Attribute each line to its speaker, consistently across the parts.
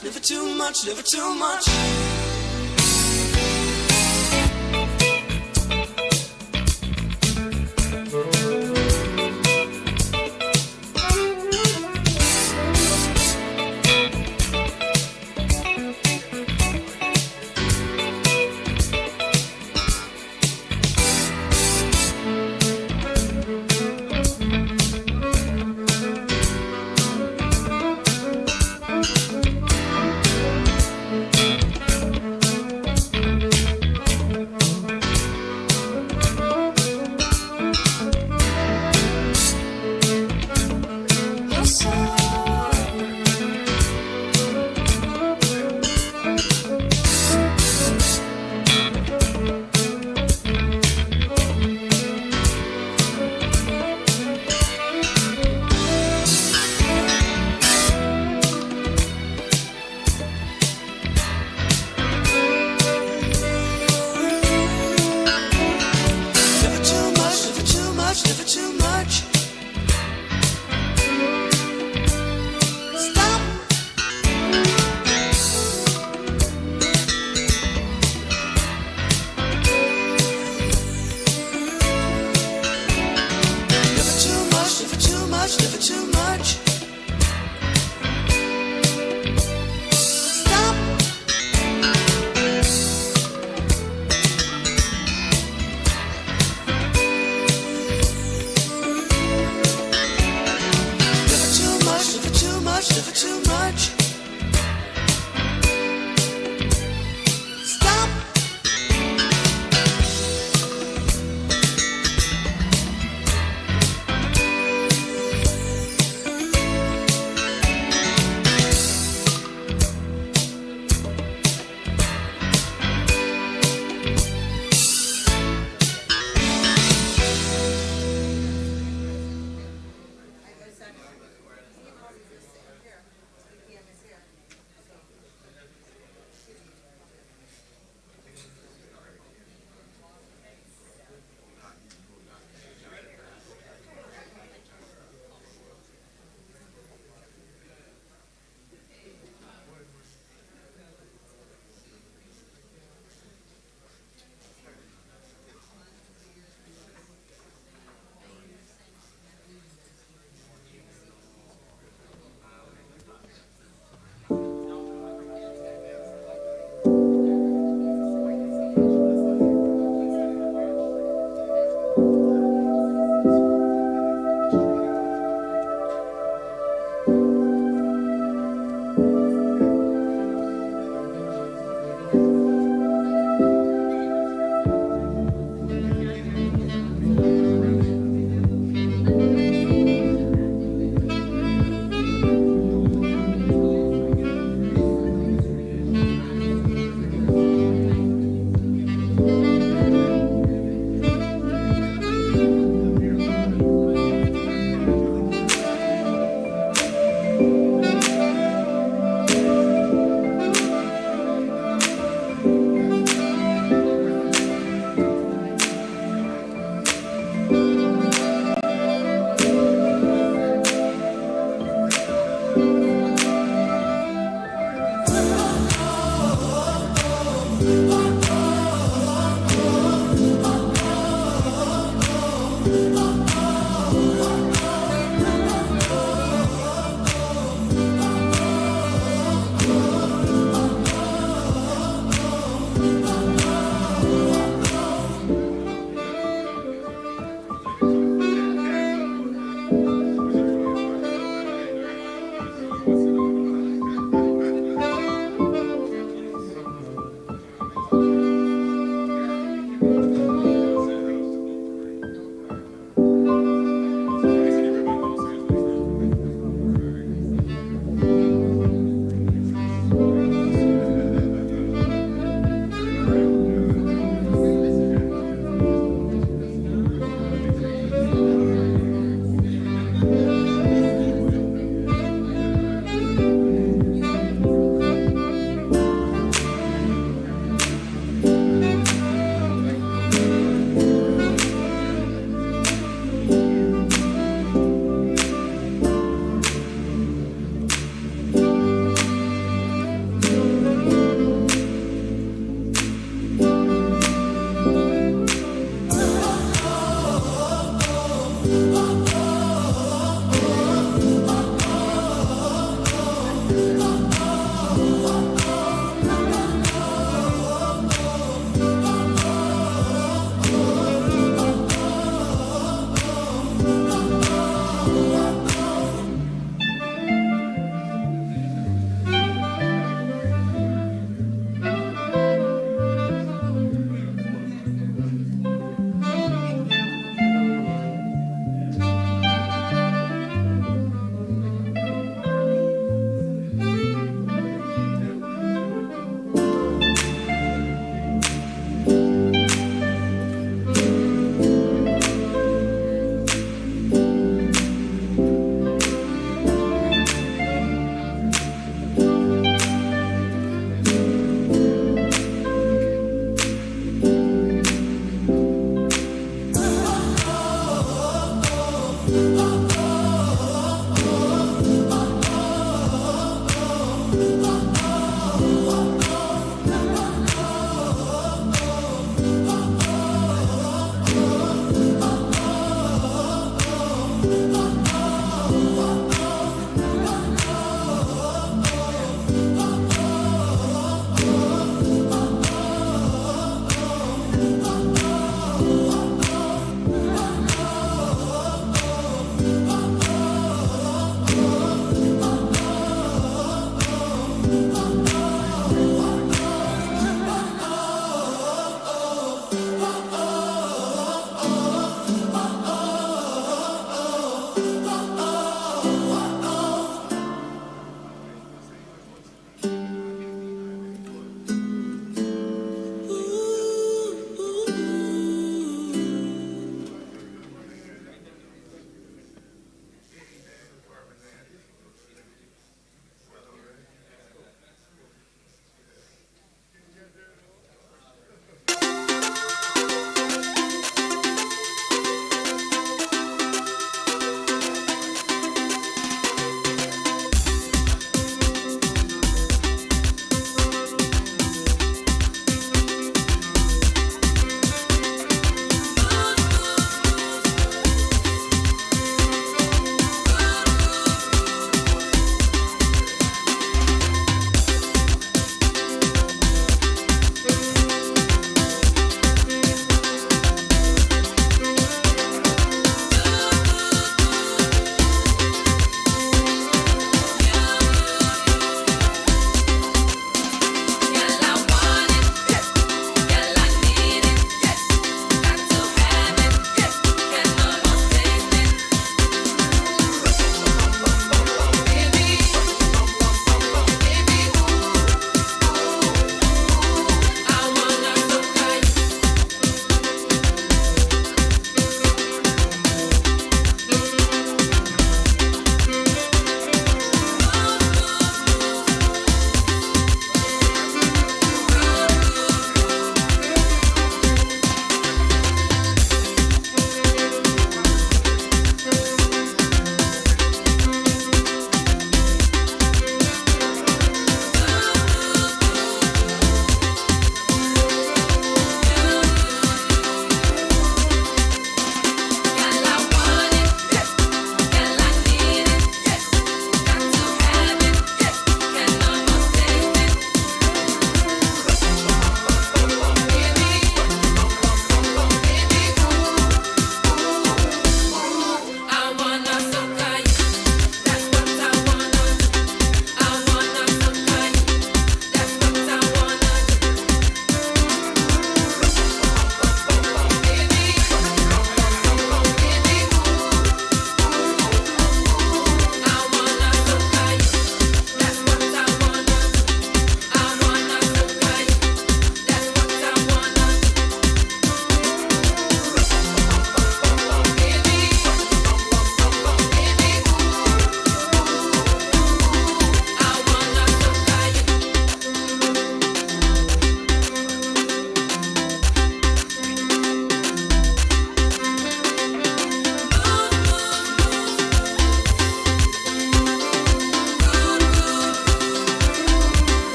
Speaker 1: Never too much, never too much.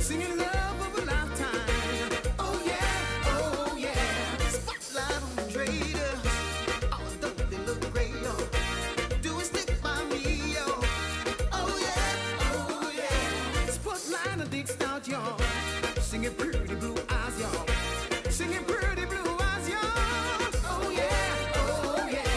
Speaker 1: singing love of a lifetime. Oh yeah, oh yeah. Spotlight on the traders. Oh, don't they look great, yo? Do it stick by me, yo? Oh yeah, spotlight on Dick Stout, yo. Singing pretty blue eyes, yo. Singing pretty blue eyes, yo. Oh yeah, oh yeah.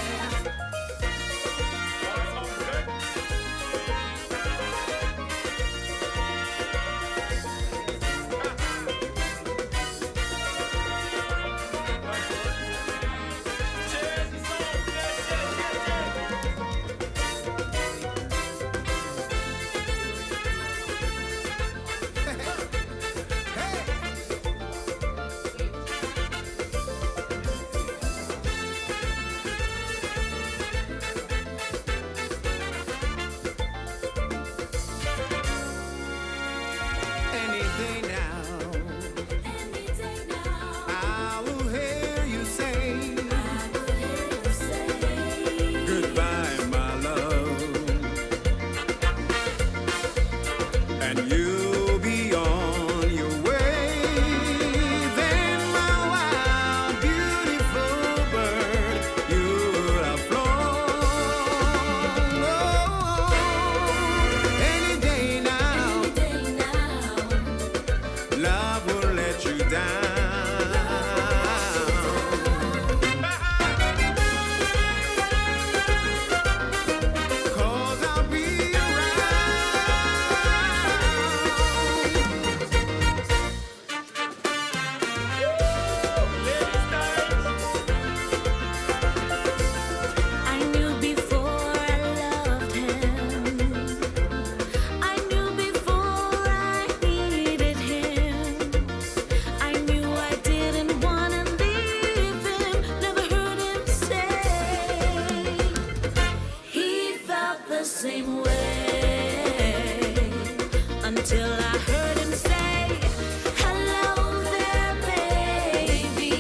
Speaker 1: Any day now, I will hear you say goodbye, my love, and you'll be on your way. Then, my wild, beautiful bird, you'll have flown. Oh, any day now, love will let you down. 'Cause I'll be
Speaker 2: I knew before I loved him. I knew before I needed him. I knew I didn't wanna leave him. Never heard him say he felt the same way until I heard him say, "Hello there, baby.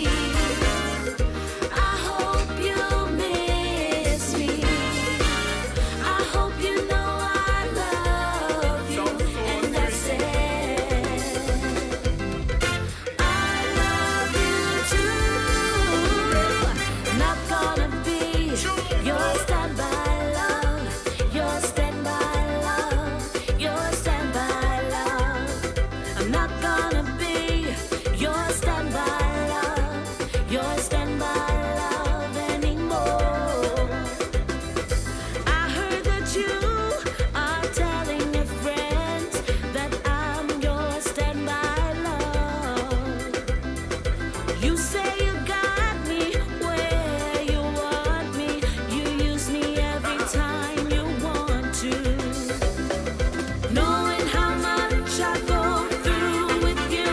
Speaker 2: I hope you miss me. I hope you know I love you." And I said, "I love you too. Not gonna be your standby love, your standby love, your standby love. I'm not gonna be your standby love, your standby love anymore." I heard that you are telling your friends that I'm your standby love. You say you got me where you want me. You use me every time you want to. Knowing how much I go through with you,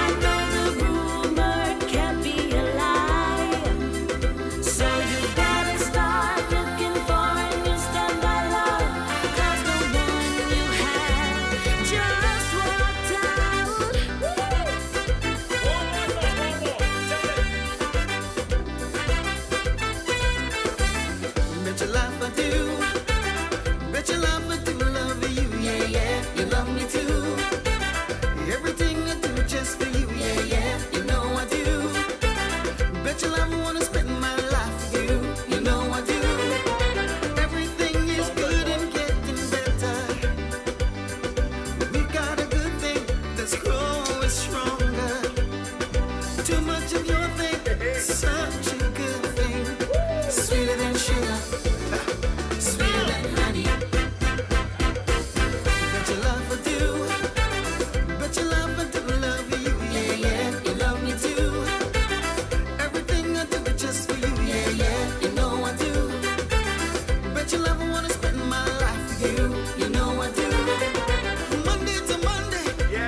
Speaker 2: I know the rumor can't be a lie. So you better start looking for a new standby love, 'cause the one you had just walked out.
Speaker 1: Bet your life I do. Bet your life I do love you, yeah, yeah. You love me too. Everything I do just for you, yeah, yeah. You know I do. Bet your life I wanna spend my life with you. You know I do. Everything is good and getting better. We've got a good thing that's growing stronger. Too much of your thing, such a good thing. Sweeter than sugar, sweeter than honey. Bet your love I do. Bet your love I do love you, yeah, yeah. You love me too. Everything I do is just for you, yeah, yeah. You know I do. Bet your love I wanna spend my life with you. You know I do. Monday to Monday,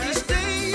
Speaker 1: each day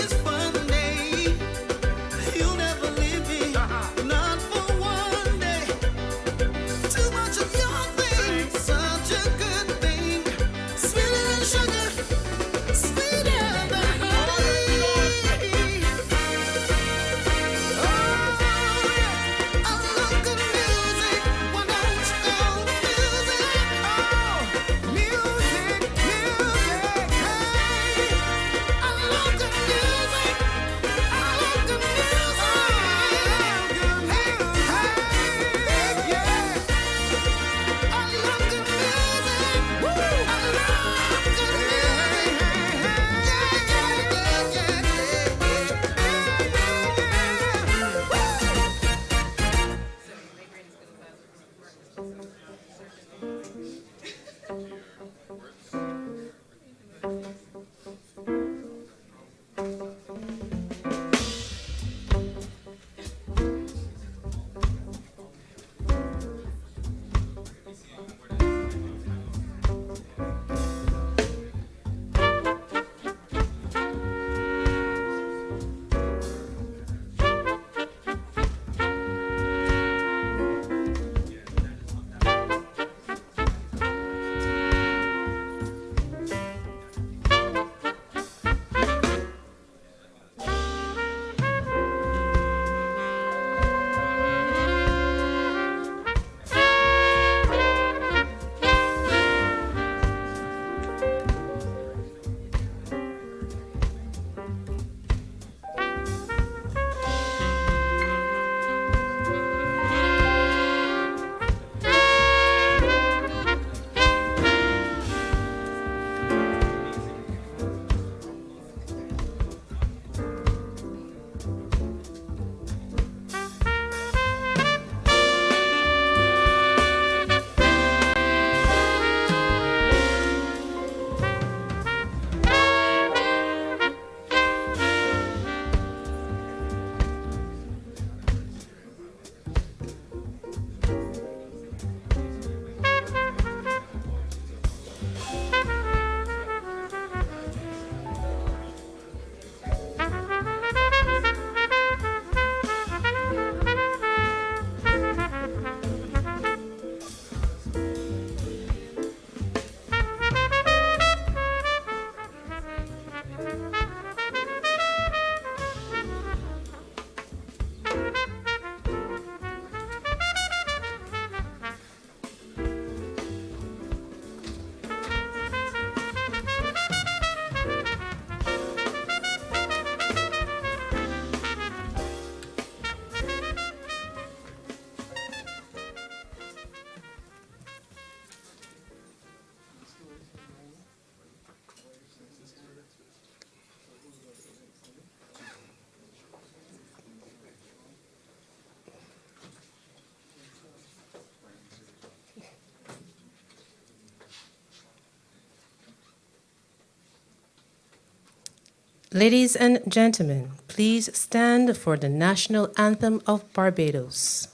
Speaker 3: Ladies and gentlemen, please stand for the national anthem of Barbados.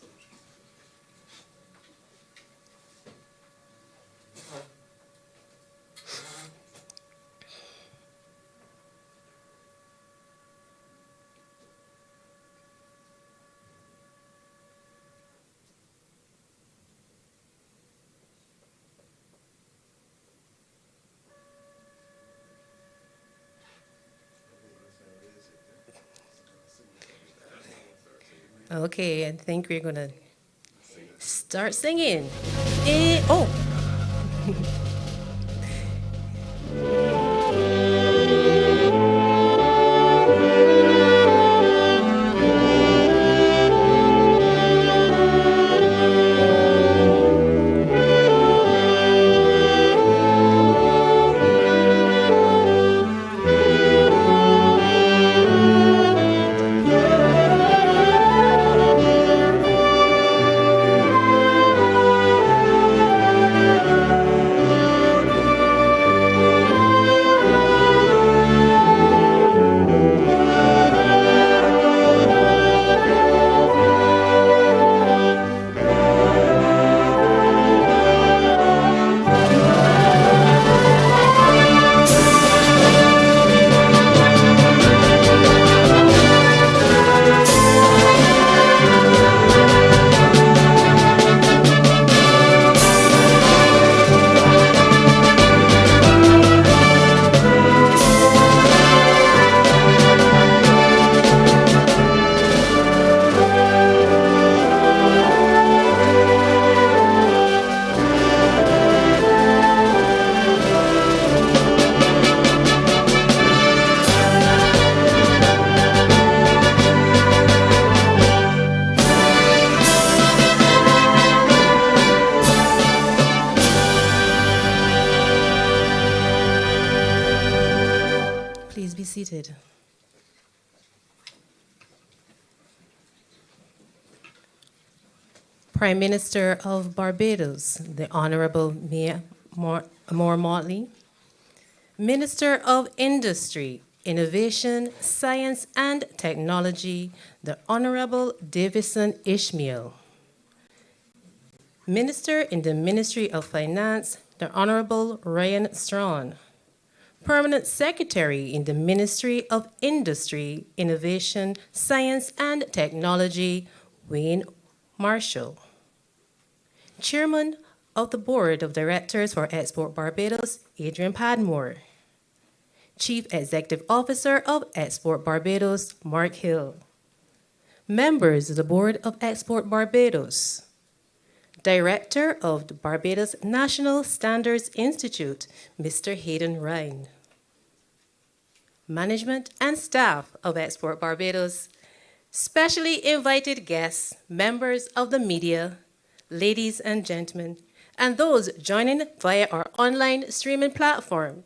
Speaker 3: Okay, I think we're gonna start singing. Oh, please be seated. Prime Minister of Barbados, the Honorable Mia Motley, Minister of Industry, Innovation, Science and Technology, the Honorable Davison Ishmael, Minister in the Ministry of Finance, the Honorable Ryan Strawn, Permanent Secretary in the Ministry of Industry, Innovation, Science and Technology, Wayne Marshall, Chairman of the Board of Directors for Export Barbados, Adrian Padmore, Chief Executive Officer of Export Barbados, Mark Hill, members of the Board of Export Barbados, Director of the Barbados National Standards Institute, Mr. Hayden Ryan, management and staff of Export Barbados, specially invited guests, members of the media, ladies and gentlemen, and those joining via our online streaming platform.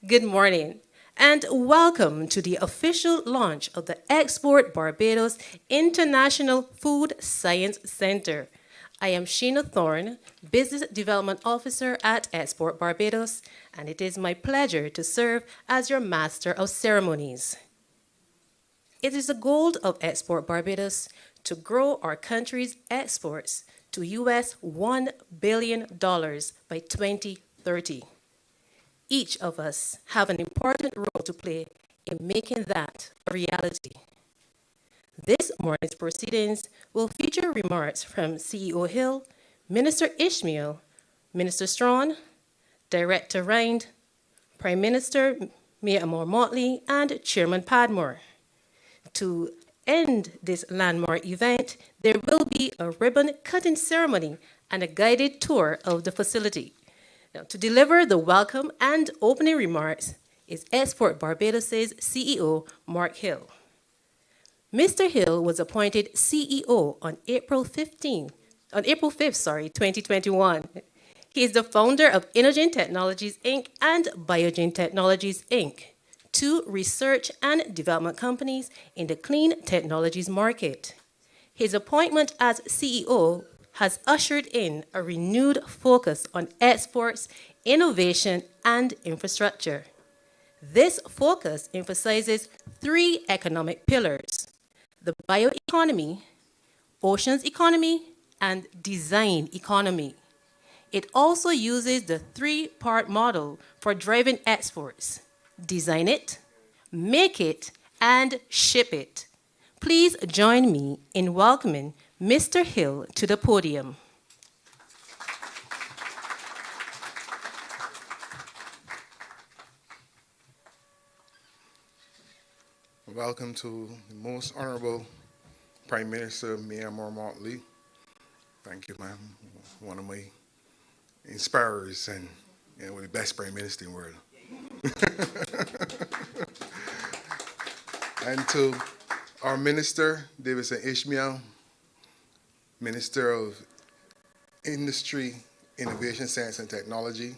Speaker 3: Good morning, and welcome to the official launch of the Export Barbados International Food Science Center. I am Sheena Thorne, Business Development Officer at Export Barbados, and it is my pleasure to serve as your Master of Ceremonies. It is the goal of Export Barbados to grow our country's exports to US $1 billion by 2030. Each of us have an important role to play in making that a reality. This morning's proceedings will feature remarks from CEO Hill, Minister Ishmael, Minister Strawn, Director Rind, Prime Minister Mia Motley, and Chairman Padmore. To end this landmark event, there will be a ribbon-cutting ceremony and a guided tour of the facility. Now, to deliver the welcome and opening remarks is Export Barbados' CEO, Mark Hill. Mr. Hill was appointed CEO on April 5th, 2021. He is the founder of Inogen Technologies, Inc. and Biogen Technologies, Inc., two research and development companies in the clean technologies market. His appointment as CEO has ushered in a renewed focus on exports, innovation, and infrastructure. This focus emphasizes three economic pillars: the bioeconomy, oceans economy, and design economy. It also uses the three-part model for driving exports: design it, make it, and ship it. Please join me in welcoming Mr. Hill to the podium.
Speaker 4: Welcome to the most honorable Prime Minister, Mayor Motley. Thank you, ma'am. One of my inspirers and the best Prime Minister in the world. And to our Minister, Davidson Ishmael, Minister of Industry, Innovation, Science and Technology.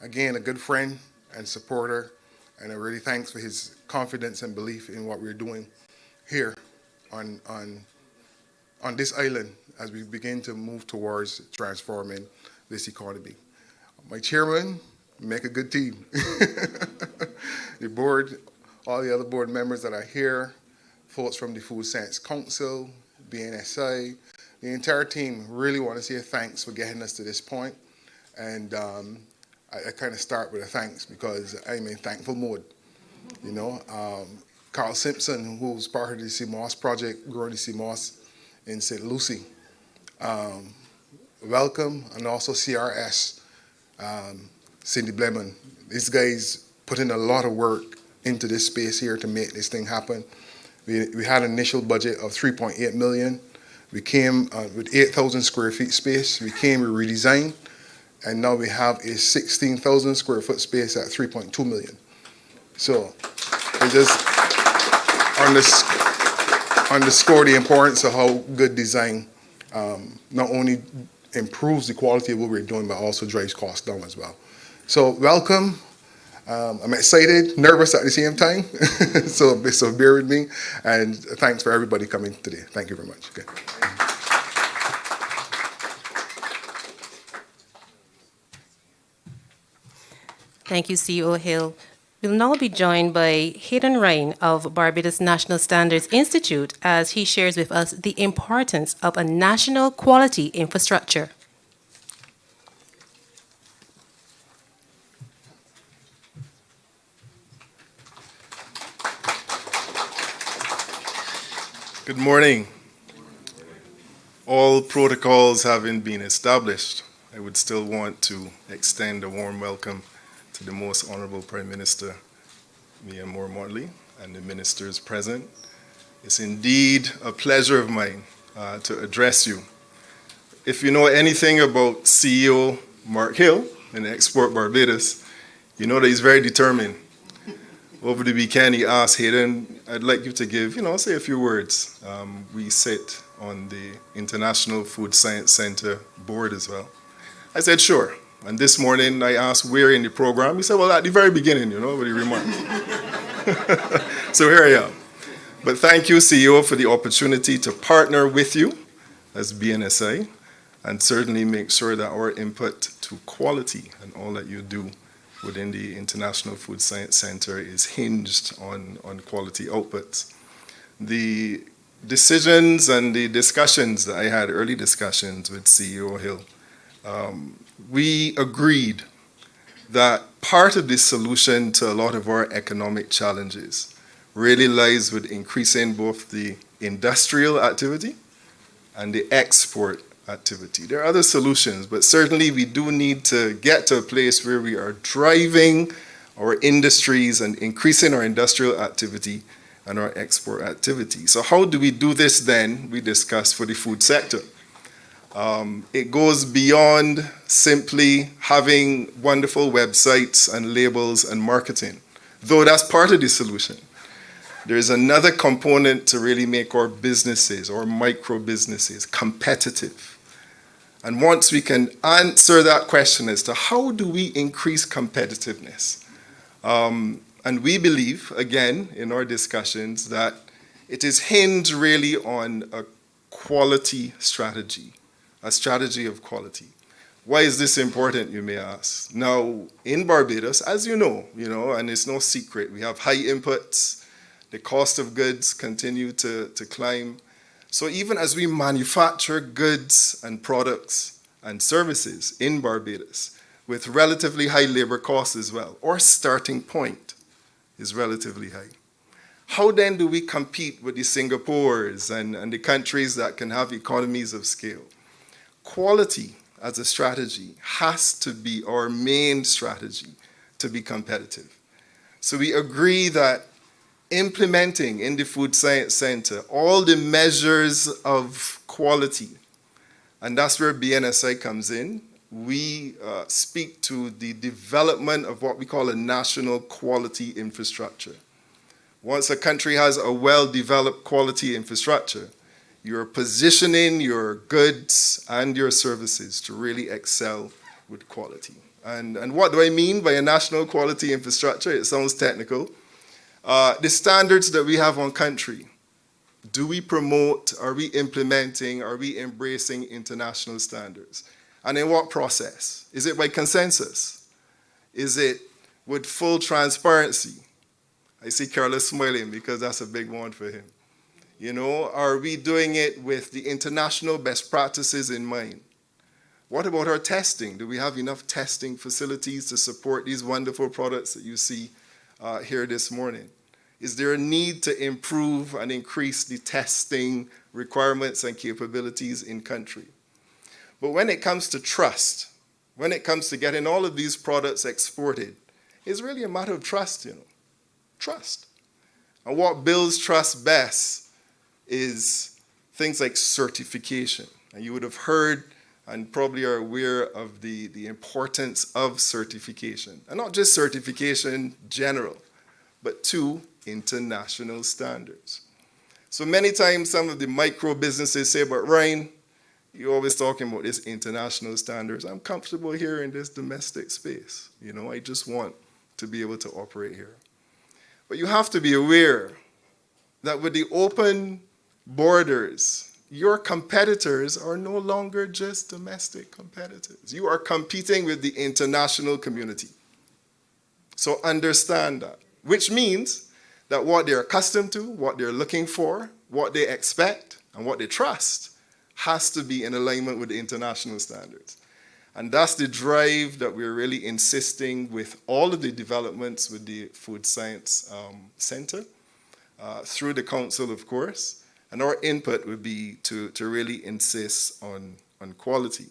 Speaker 4: Again, a good friend and supporter, and I really thanks for his confidence and belief in what we're doing here on this island as we begin to move towards transforming this economy. My chairman, make a good team. The board, all the other board members that are here, folks from the Food Science Council, BNSI, the entire team really want to say thanks for getting us to this point. And I kind of start with a thanks because I'm in thankful mode. You know, Carl Simpson, who's part of the CMOS project, growing the CMOS in St. Lucie. Welcome, and also CRS, Cindy Bleman. These guys put in a lot of work into this space here to make this thing happen. We had an initial budget of 3.8 million. We came with 8,000 square feet space. We redesigned, and now we have a 16,000 square foot space at 3.2 million. So it just underscore the importance of how good design not only improves the quality of what we're doing, but also drives costs down as well. So welcome. I'm excited, nervous at the same time. so bear with me, and thanks for everybody coming today. Thank you very much. Okay.
Speaker 3: Thank you, CEO Hill. We'll now be joined by Hayden Ryan of Barbados National Standards Institute as he shares with us the importance of a national quality infrastructure.
Speaker 5: Good morning. All protocols having been established, I would still want to extend a warm welcome to the Most Honorable Prime Minister, Mia Moore-Motley, and the ministers present. It's indeed a pleasure of mine to address you. If you know anything about CEO Mark Hill in Export Barbados, you know that he's very determined. Over the weekend, he asked Hayden, I'd like you to give, say a few words. We sit on the International Food Science Center board as well. I said, sure. And this morning, I asked where in the program. He said, well, at the very beginning, with the remarks. So here I am. But thank you, CEO, for the opportunity to partner with you as BNSI and certainly make sure that our input to quality and all that you do within the International Food Science Center is hinged on quality outputs. The decisions and the discussions that I had, early discussions with CEO Hill, we agreed that part of the solution to a lot of our economic challenges really lies with increasing both the industrial activity and the export activity. There are other solutions, but certainly we do need to get to a place where we are driving our industries and increasing our industrial activity and our export activity. So how do we do this then? We discussed for the food sector. It goes beyond simply having wonderful websites and labels and marketing, though that's part of the solution. There's another component to really make our businesses, our micro businesses, competitive. And once we can answer that question as to how do we increase competitiveness, and we believe, again, in our discussions, that it is hinged really on a quality strategy, a strategy of quality. Why is this important, you may ask? Now, in Barbados, as you know, and it's no secret, we have high inputs, The cost of goods continue to climb. So even as we manufacture goods and products and services in Barbados with relatively high labor costs as well, our starting point is relatively high. How then do we compete with the Singapores and the countries that can have economies of scale? Quality as a strategy has to be our main strategy to be competitive. So we agree that implementing in the Food Science Center all the measures of quality, and that's where BNSI comes in. We speak to the development of what we call a national quality infrastructure. Once a country has a well-developed quality infrastructure, you're positioning your goods and your services to really excel with quality. And what do I mean by a national quality infrastructure? It sounds technical. The standards that we have on country, do we promote, are we implementing, are we embracing international standards? And in what process? Is it by consensus? Is it with full transparency? I see Carlos smiling because that's a big one for him. You know, are we doing it with the international best practices in mind? What about our testing? Do we have enough testing facilities to support these wonderful products that you see here this morning? Is there a need to improve and increase the testing requirements and capabilities in country? But when it comes to trust, when it comes to getting all of these products exported, it's really a matter of trust, you know. Trust. And what builds trust best is things like certification. And you would have heard and probably are aware of the importance of certification. And not just certification general, but to international standards. So many times some of the micro businesses say, but Ryan, you're always talking about this international standards. I'm comfortable here in this domestic space. You know, I just want to be able to operate here. But you have to be aware that with the open borders, your competitors are no longer just domestic competitors. You are competing with the international community. So understand that, which means that what they're accustomed to, what they're looking for, what they expect, and what they trust has to be in alignment with the international standards. And that's the drive that we're really insisting with all of the developments with the Food Science Center, through the council, of course. And our input would be to really insist on quality.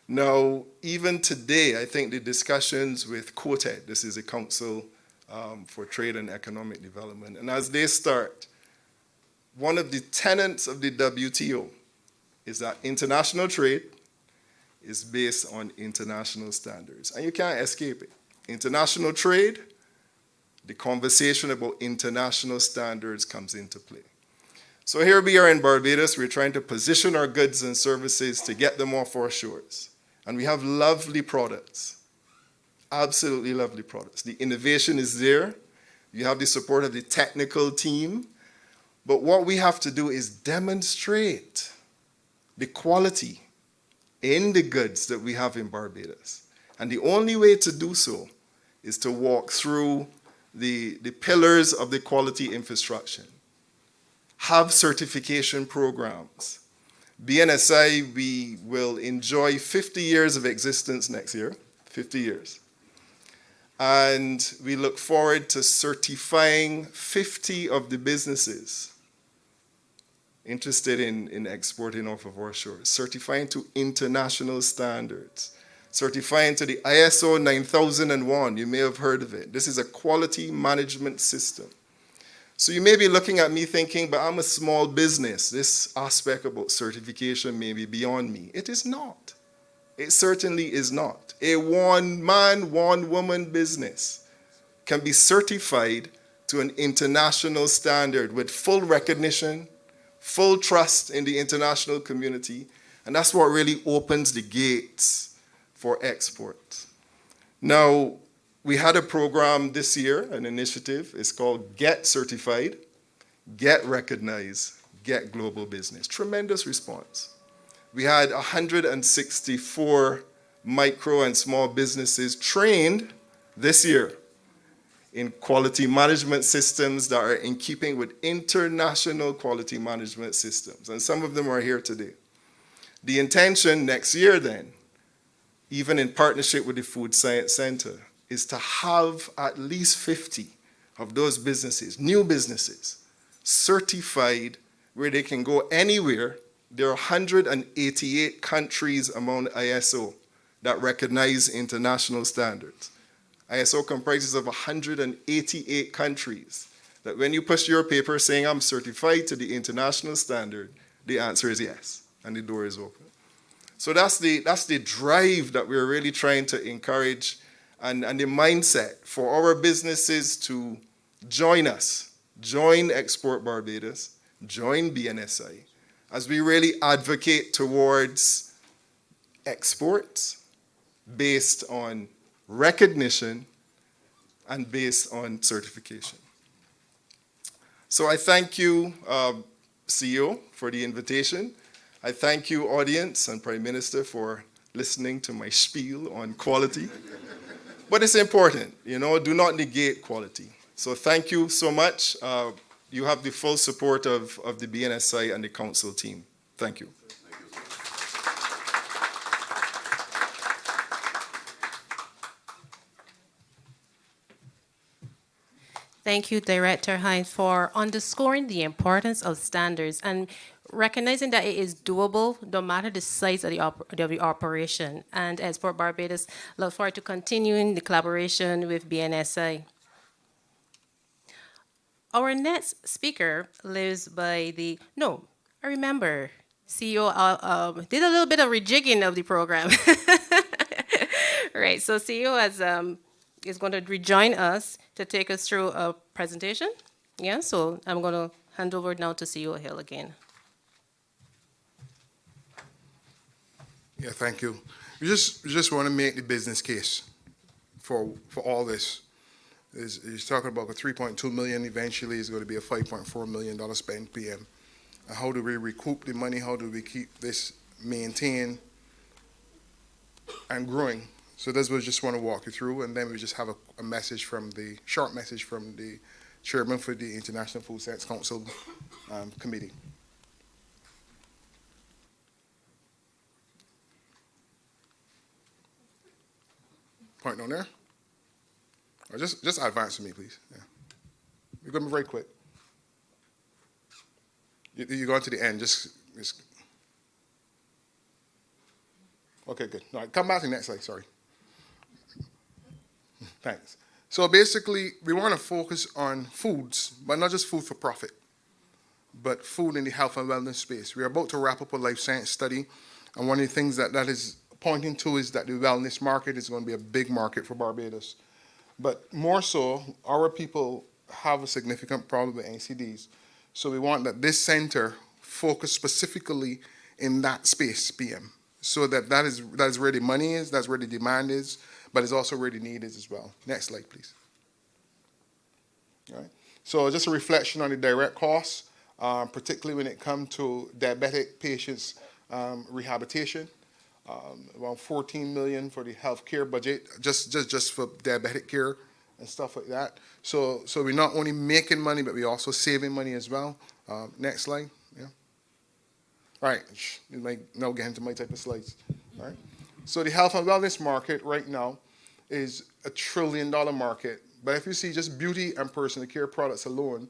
Speaker 5: Now, even today, I think the discussions with COTED, this is a Council for Trade and Economic Development, and as they start, one of the tenets of the WTO is that international trade is based on international standards, and you can't escape it. International trade, the conversation about international standards comes into play. So here we are in Barbados, we're trying to position our goods and services to get them off our shores. And we have lovely products, absolutely lovely products. The innovation is there. You have the support of the technical team. But what we have to do is demonstrate the quality in the goods that we have in Barbados. And the only way to do so is to walk through the pillars of the quality infrastructure. Have certification programs. BNSI, we will enjoy 50 years of existence next year, 50 years. And we look forward to certifying 50 of the businesses interested in exporting off of our shores, certifying to international standards, certifying to the ISO 9001, you may have heard of it. This is a quality management system. So you may be looking at me thinking, but I'm a small business. This aspect about certification may be beyond me. It is not. It certainly is not. A one-man, one-woman business can be certified to an international standard with full recognition, full trust in the international community, and that's what really opens the gates for export. Now, we had a program this year, an initiative. It's called Get Certified, Get Recognized, Get Global Business. Tremendous response. We had 164 micro and small businesses trained this year in quality management systems that are in keeping with international quality management systems. And some of them are here today. The intention next year then, even in partnership with the Food Science Center, is to have at least 50 of those businesses, new businesses, certified where they can go anywhere. There are 188 countries among ISO that recognize international standards. ISO comprises of 188 countries that when you push your paper saying I'm certified to the international standard, the answer is yes, and the door is open. So that's the drive that we're really trying to encourage, and the mindset for our businesses to join us, join Export Barbados, join BNSI, as we really advocate towards exports based on recognition and based on certification. So I thank you, CEO, for the invitation. I thank you, audience and Prime Minister, for listening to my spiel on quality. But it's important, do not negate quality. So thank you so much. You have the full support of the BNSI and the council team. Thank you.
Speaker 3: Thank you, Director Hines, for underscoring the importance of standards and recognizing that it is doable no matter the size of the operation. And Export Barbados look forward to continuing the collaboration with BNSI. Our next speaker lives by the, no, I remember, CEO did a little bit of rejigging of the program. Right, so CEO is going to rejoin us to take us through a presentation. Yeah, so I'm going to hand over now to CEO Hill again.
Speaker 4: Yeah, thank you. We just want to make the business case for all this. He's talking about a 3.2 million, eventually is going to be a $5.4 million spend PM. And how do we recoup the money? How do we keep this maintained and growing? So that's what we just want to walk you through, and then we just have a message from the, short message from the chairman for the International Food Science Council committee. Point on there? Or just advance to me, please. Yeah. You're going to be very quick. You're going to the end. Just okay, good. All right, come back to the next slide. Sorry. Thanks. So basically, we want to focus on foods, but not just food for profit, but food in the health and wellness space. We're about to wrap up a life science study, and one of the things that is pointing to is that the wellness market is going to be a big market for Barbados. But more so, our people have a significant problem with NCDs. So we want that this center focus specifically in that space, PM, so that is where the money is, that's where the demand is, but it's also where the need is as well. Next slide, please. All right. So just a reflection on the direct costs, particularly when it comes to diabetic patients' rehabilitation. Around 14 million for the healthcare budget, just for diabetic care and stuff like that. So we're not only making money, but we're also saving money as well. Next slide. Yeah. All right. You might now get into my type of slides. All right. So the health and wellness market right now is a $1 trillion market. But if you see just beauty and personal care products alone,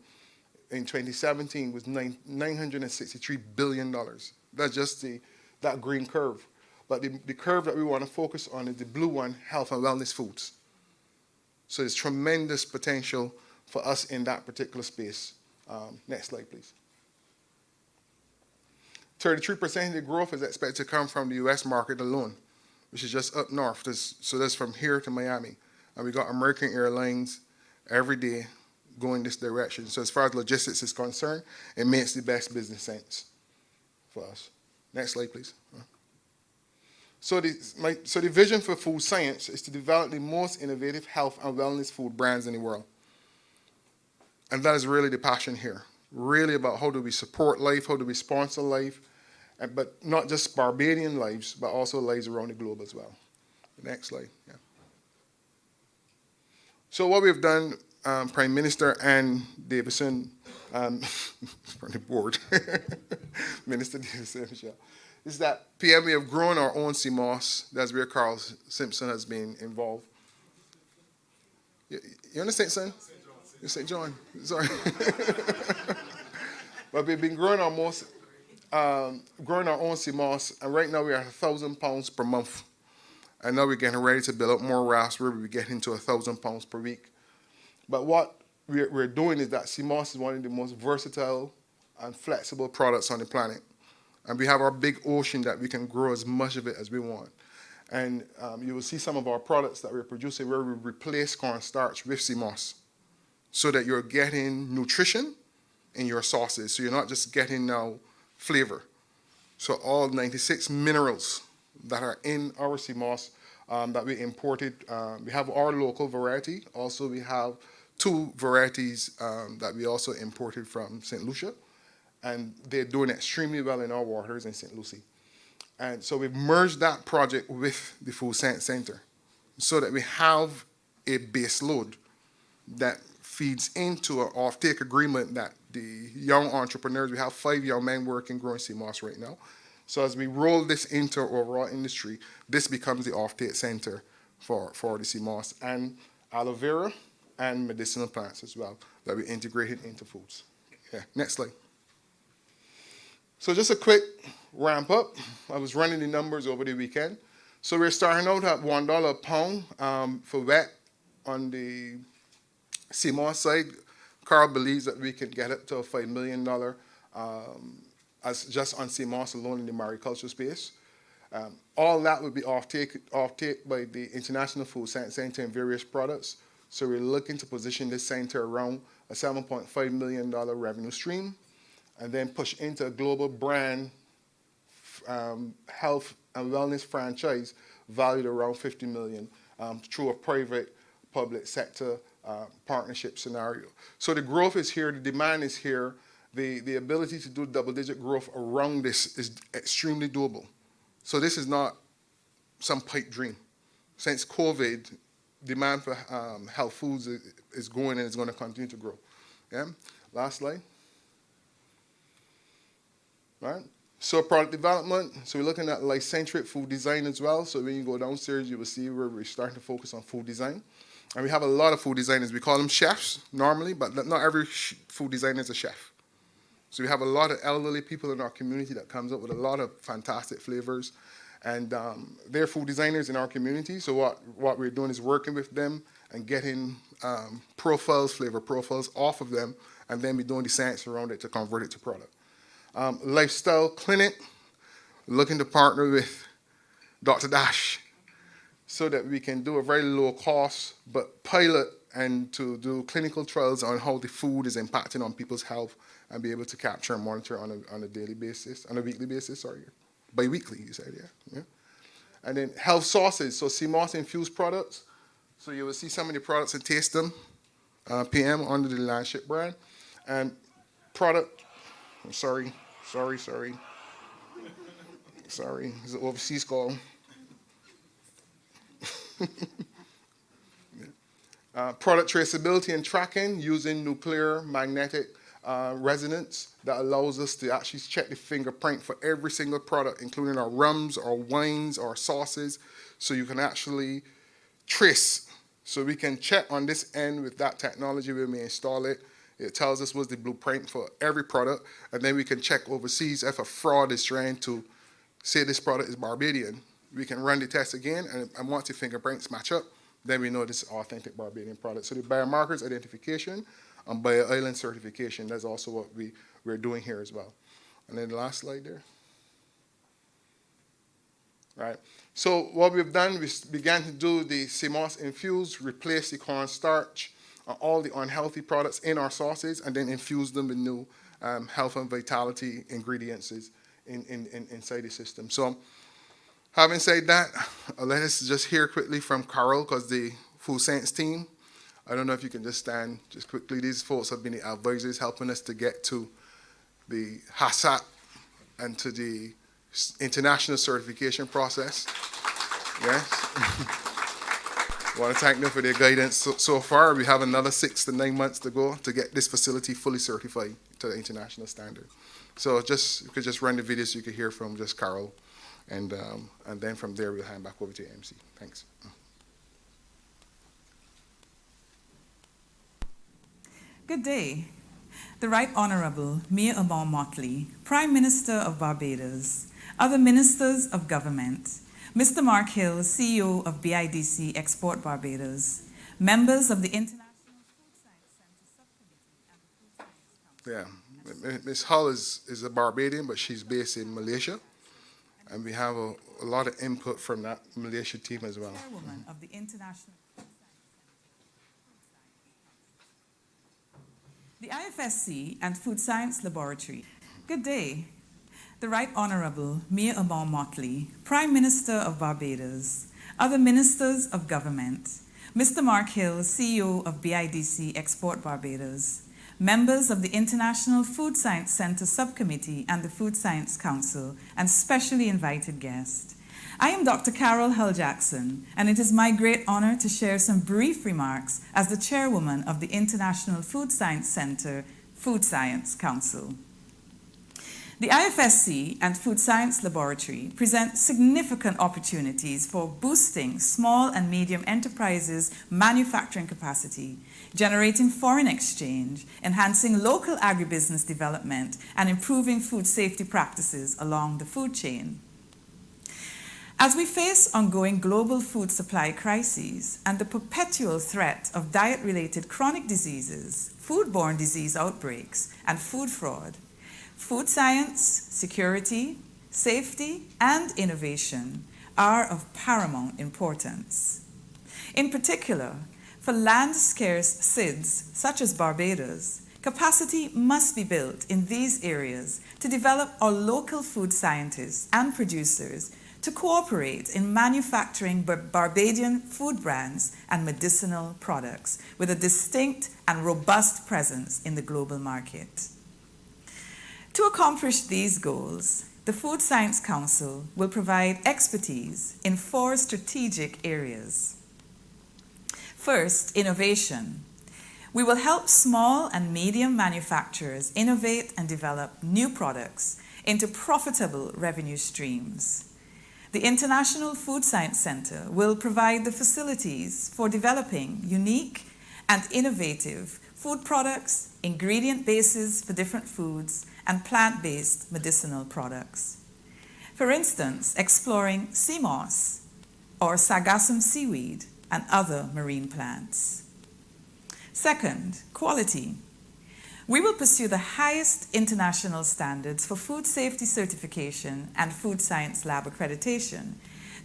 Speaker 4: in 2017 was $963 billion. That's just that green curve. But the curve that we want to focus on is the blue one, health and wellness foods. So there's tremendous potential for us in that particular space. Next slide, please. 33% of the growth is expected to come from the US market alone, which is just up north. So that's from here to Miami. And we got American Airlines every day going this direction. So as far as logistics is concerned, it makes the best business sense for us. Next slide, please. So the vision for food science is to develop the most innovative health and wellness food brands in the world. And that is really the passion here. Really about how do we support life, how do we sponsor life, but not just Barbadian lives, but also lives around the globe as well. Next slide, yeah. So what we've done Prime Minister and Davison, from the board, Minister Davison, Michelle, is that PM, we have grown our own CMOS. That's where Carl Simpson has been involved. You understand, son? You St. John. Sorry. But we've been growing our own CMOS, and right now we're at 1,000 pounds per month. And now we're getting ready to build up more rafts where we're getting to 1,000 pounds per week. But what we're doing is that CMOS is one of the most versatile and flexible products on the planet. And we have our big ocean that we can grow as much of it as we want. And you will see some of our products that we're producing where we replace cornstarch with CMOS so that you're getting nutrition in your sauces. So you're not just getting now flavor. So all 96 minerals that are in our CMOS that we imported. We have our local variety. Also, we have 2 varieties that we also imported from St. Lucia. And they're doing extremely well in our waters in St. Lucie. And so we've merged that project with the Food Science Center so that we have a base load that feeds into an offtake agreement that the young entrepreneurs, we have 5 young men working growing CMOS right now. So as we roll this into our overall industry, this becomes the offtake center for the CMOS and aloe vera and medicinal plants as well that we integrated into foods. Yeah, next slide. So just a quick ramp up. I was running the numbers over the weekend. So we're starting out at $1 a pound for wet on the CMOS side. Carl believes that we can get it to a $5 million as just on CMOS alone in the mariculture space. All that would be offtake by the International Food Science Center in various products. So we're looking to position this center around a $7.5 million revenue stream and then push into a global brand health and wellness franchise valued around $50 million through a private-public sector partnership scenario. So the growth is here, the demand is here, the ability to do double-digit growth around this is extremely doable. So this is not some pipe dream. Since COVID, demand for health foods is going and it's going to continue to grow. Yeah. Last slide. Right. So product development. So we're looking at life-centric food design as well. So when you go downstairs, you will see where we're starting to focus on food design. And we have a lot of food designers. We call them chefs normally, but not every food designer is a chef. So we have a lot of elderly people in our community that comes up with a lot of fantastic flavors. And they're food designers in our community. So what we're doing is working with them and getting flavor profiles off of them, and then we're doing the science around it to convert it to product. Lifestyle clinic, looking to partner with Dr. Dash so that we can do a very low cost but pilot and to do clinical trials on how the food is impacting on people's health and be able to capture and monitor on a daily basis, on a weekly basis, sorry. Bi-weekly, you said, yeah. And then health sauces, so CMOS infused products. So you will see some of the products and taste them, PM under the Landship brand. And product, sorry, it's an overseas call. Product traceability and tracking using nuclear magnetic resonance that allows us to actually check the fingerprint for every single product, including our rums, our wines, our sauces, so you can actually trace. So we can check on this end with that technology when we install it. It tells us what's the blueprint for every product, and then we can check overseas if a fraud is trying to say this product is Barbadian. We can run the test again, and once the fingerprints match up, then we know this is authentic Barbadian product. So the biomarkers identification and bio-island certification, that's also what we're doing here as well. And then the last slide there. Right. So what we've done, we began to do the CMOS infused, replace the cornstarch, all the unhealthy products in our sauces, and then infuse them with new health and vitality ingredients inside the system. So having said that, let us just hear quickly from Carol, because the Food Science team, I don't know if you can just stand just quickly. These folks have been the advisors helping us to get to the HACCP and to the international certification process. Yes. I want to thank them for their guidance so far. We have another 6 to 9 months to go to get this facility fully certified to the international standard. So you could just run the video so you could hear from just Carol, and then from there we'll hand back over to MC. Thanks.
Speaker 6: Good day. The Right Honourable Mia Amon Motley, Prime Minister of Barbados, other Ministers of Government, Mr. Mark Hill, CEO of BIDC Export Barbados, members of the International Food Science Centre Subcommittee and the Food Science Council.
Speaker 4: Yeah, Ms. Hull is a Barbadian, but she's based in Malaysia, and we have a lot of input from that Malaysia team as well.
Speaker 6: Chairwoman of the International The IFSC and Food Science Laboratory. Good day. The Right Honourable Mia Amon Motley, Prime Minister of Barbados, other Ministers of Government, Mr. Mark Hill, CEO of BIDC Export Barbados, members of the International Food Science Centre Subcommittee and the Food Science Council, and specially invited guests. I am Dr. Carol Hull-Jackson, and it is my great honour to share some brief remarks as the chairwoman of the International Food Science Centre Food Science Council. The IFSC and Food Science Laboratory present significant opportunities for boosting small and medium enterprises' manufacturing capacity, generating foreign exchange, enhancing local agribusiness development, and improving food safety practices along the food chain. As we face ongoing global food supply crises and the perpetual threat of diet-related chronic diseases, foodborne disease outbreaks, and food fraud, food science, security, safety, and innovation are of paramount importance. In particular, for land-scarce SIDS, such as Barbados, capacity must be built in these areas to develop our local food scientists and producers to cooperate in manufacturing Barbadian food brands and medicinal products with a distinct and robust presence in the global market. To accomplish these goals, the Food Science Council will provide expertise in 4 strategic areas. First, innovation. We will help small and medium manufacturers innovate and develop new products into profitable revenue streams. The International Food Science Centre will provide the facilities for developing unique and innovative food products, ingredient bases for different foods, and plant-based medicinal products. For instance, exploring sea moss or sargassum seaweed and other marine plants. Second, quality. We will pursue the highest international standards for food safety certification and food science lab accreditation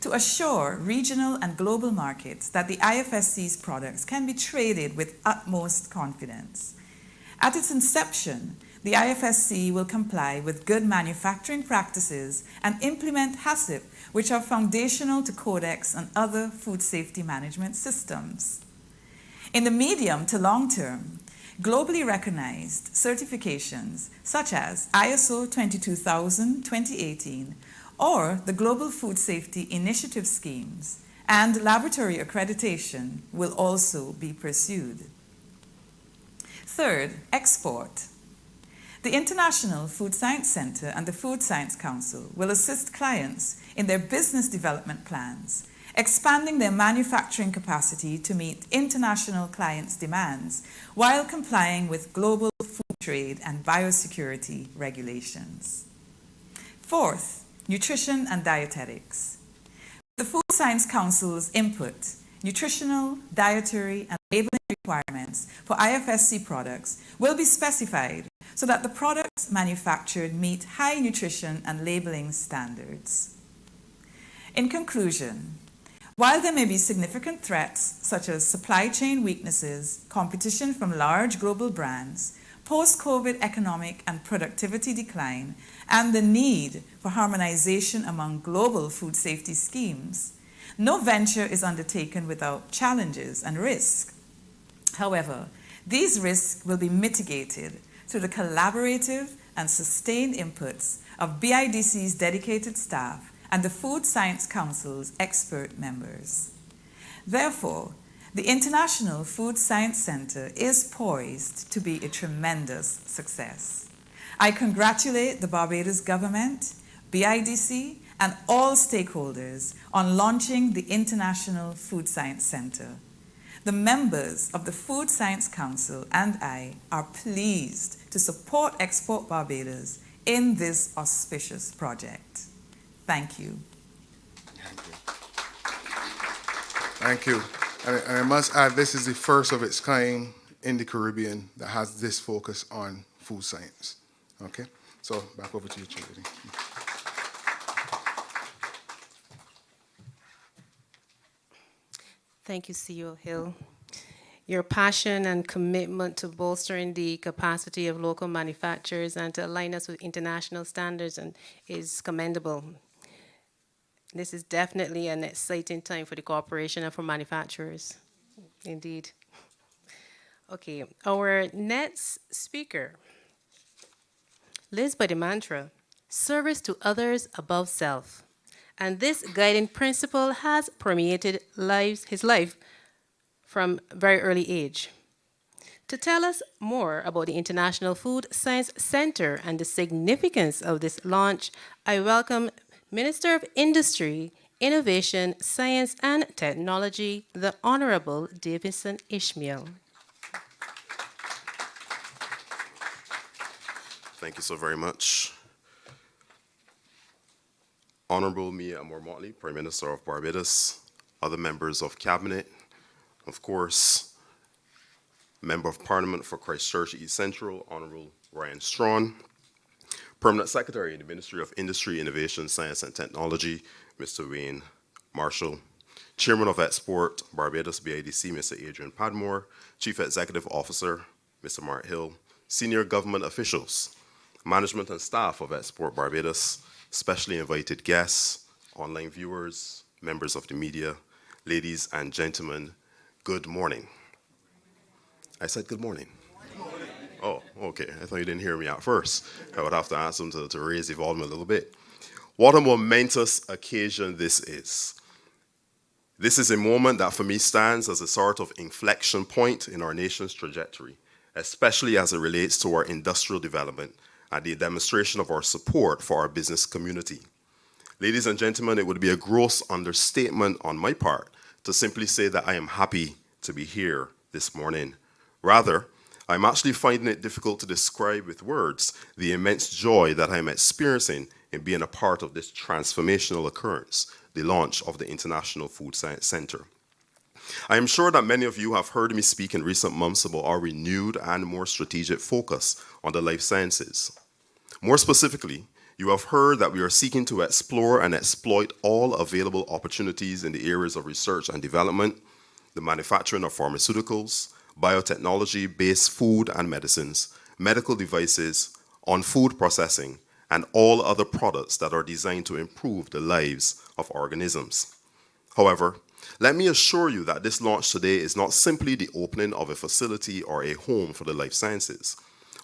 Speaker 6: to assure regional and global markets that the IFSC's products can be traded with utmost confidence. At its inception, the IFSC will comply with good manufacturing practices and implement HACCP, which are foundational to Codex and other food safety management systems. In the medium to long term, globally recognized certifications such as ISO 22000-2018 or the Global Food Safety Initiative schemes and laboratory accreditation will also be pursued. Third, export. The International Food Science Centre and the Food Science Council will assist clients in their business development plans, expanding their manufacturing capacity to meet international clients' demands while complying with global food trade and biosecurity regulations. Fourth, nutrition and dietetics. The Food Science Council's input, nutritional, dietary, and labeling requirements for IFSC products will be specified so that the products manufactured meet high nutrition and labeling standards. In conclusion, while there may be significant threats such as supply chain weaknesses, competition from large global brands, post-COVID economic and productivity decline, and the need for harmonization among global food safety schemes, no venture is undertaken without challenges and risk. However, these risks will be mitigated through the collaborative and sustained inputs of BIDC's dedicated staff and the Food Science Council's expert members. Therefore, the International Food Science Center is poised to be a tremendous success. I congratulate the Barbados government, BIDC, and all stakeholders on launching the International Food Science Center. The members of the Food Science Council and I are pleased to support Export Barbados in this auspicious project. Thank you.
Speaker 4: Thank you. And I must add, this is the first of its kind in the Caribbean that has this focus on food science. Okay? So back over to you, Charity.
Speaker 3: Thank you, CEO Hill. Your passion and commitment to bolstering the capacity of local manufacturers and to align us with international standards is commendable. This is definitely an exciting time for the corporation and for manufacturers. Indeed. Okay, our next speaker lives by the mantra, service to others above self. And this guiding principle has permeated his life from a very early age. To tell us more about the International Food Science Center and the significance of this launch, I welcome Minister of Industry, Innovation, Science and Technology, the Honorable Davison Ishmael.
Speaker 7: Thank you so very much. Honorable Mia Motley, Prime Minister of Barbados, other members of Cabinet, of course, Member of Parliament for Christchurch East Central, Honorable Ryan Strawn, Permanent Secretary in the Ministry of Industry, Innovation, Science and Technology, Mr. Wayne Marshall, Chairman of Export Barbados BIDC, Mr. Adrian Padmore, Chief Executive Officer, Mr. Mark Hill, senior government officials, management and staff of Export Barbados, specially invited guests, online viewers, members of the media, ladies and gentlemen, good morning. I said good morning. Oh, okay. I thought you didn't hear me at first. I would have to ask them to raise the volume a little bit. What a momentous occasion this is. This is a moment that for me stands as a sort of inflection point in our nation's trajectory, especially as it relates to our industrial development and the demonstration of our support for our business community. Ladies and gentlemen, it would be a gross understatement on my part to simply say that I am happy to be here this morning. Rather, I'm actually finding it difficult to describe with words the immense joy that I'm experiencing in being a part of this transformational occurrence, the launch of the International Food Science Center. I am sure that many of you have heard me speak in recent months about our renewed and more strategic focus on the life sciences. More specifically, you have heard that we are seeking to explore and exploit all available opportunities in the areas of research and development, the manufacturing of pharmaceuticals, biotechnology-based food and medicines, medical devices, on food processing, and all other products that are designed to improve the lives of organisms. However, let me assure you that this launch today is not simply the opening of a facility or a home for the life sciences.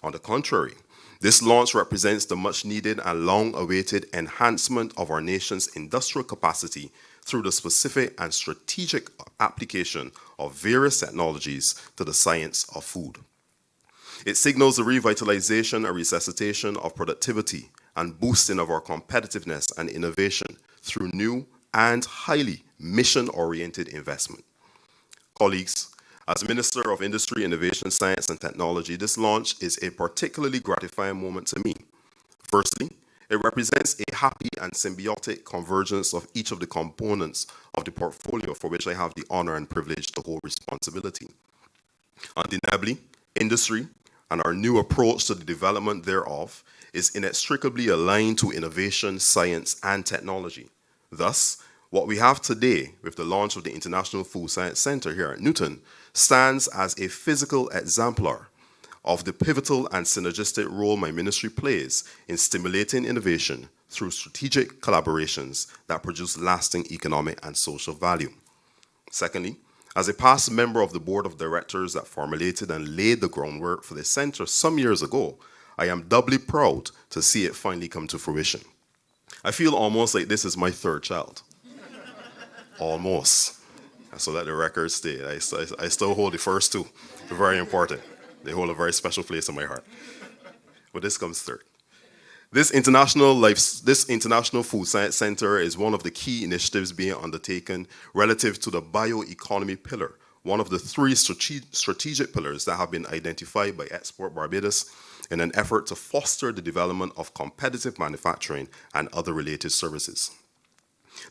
Speaker 7: On the contrary, this launch represents the much-needed and long-awaited enhancement of our nation's industrial capacity through the specific and strategic application of various technologies to the science of food. It signals the revitalization and resuscitation of productivity and boosting of our competitiveness and innovation through new and highly mission-oriented investment. Colleagues, as Minister of Industry, Innovation, Science and Technology, this launch is a particularly gratifying moment to me. Firstly, it represents a happy and symbiotic convergence of each of the components of the portfolio for which I have the honor and privilege to hold responsibility. Undeniably, industry and our new approach to the development thereof is inextricably aligned to innovation, science, and technology. Thus, what we have today with the launch of the International Food Science Center here at Newton stands as a physical exemplar of the pivotal and synergistic role my ministry plays in stimulating innovation through strategic collaborations that produce lasting economic and social value. Secondly, as a past member of the board of directors that formulated and laid the groundwork for the center some years ago, I am doubly proud to see it finally come to fruition. I feel almost like this is my third child. Almost. So let the record stay. I still hold the first two. They're very important. They hold a very special place in my heart. But this comes third. This International Food Science Center is one of the key initiatives being undertaken relative to the bioeconomy pillar, one of the three strategic pillars that have been identified by Export Barbados in an effort to foster the development of competitive manufacturing and other related services.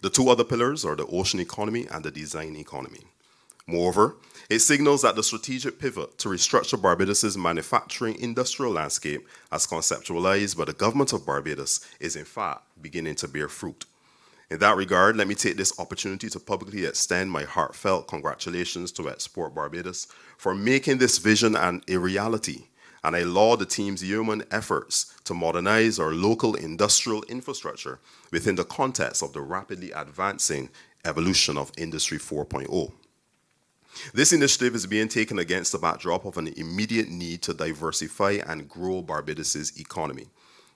Speaker 7: The two other pillars are the ocean economy and the design economy. Moreover, it signals that the strategic pivot to restructure Barbados's manufacturing industrial landscape as conceptualized by the government of Barbados is in fact beginning to bear fruit. In that regard, let me take this opportunity to publicly extend my heartfelt congratulations to Export Barbados for making this vision a reality, and I laud the team's yeoman efforts to modernize our local industrial infrastructure within the context of the rapidly advancing evolution of Industry 4.0. This initiative is being taken against the backdrop of an immediate need to diversify and grow Barbados's economy.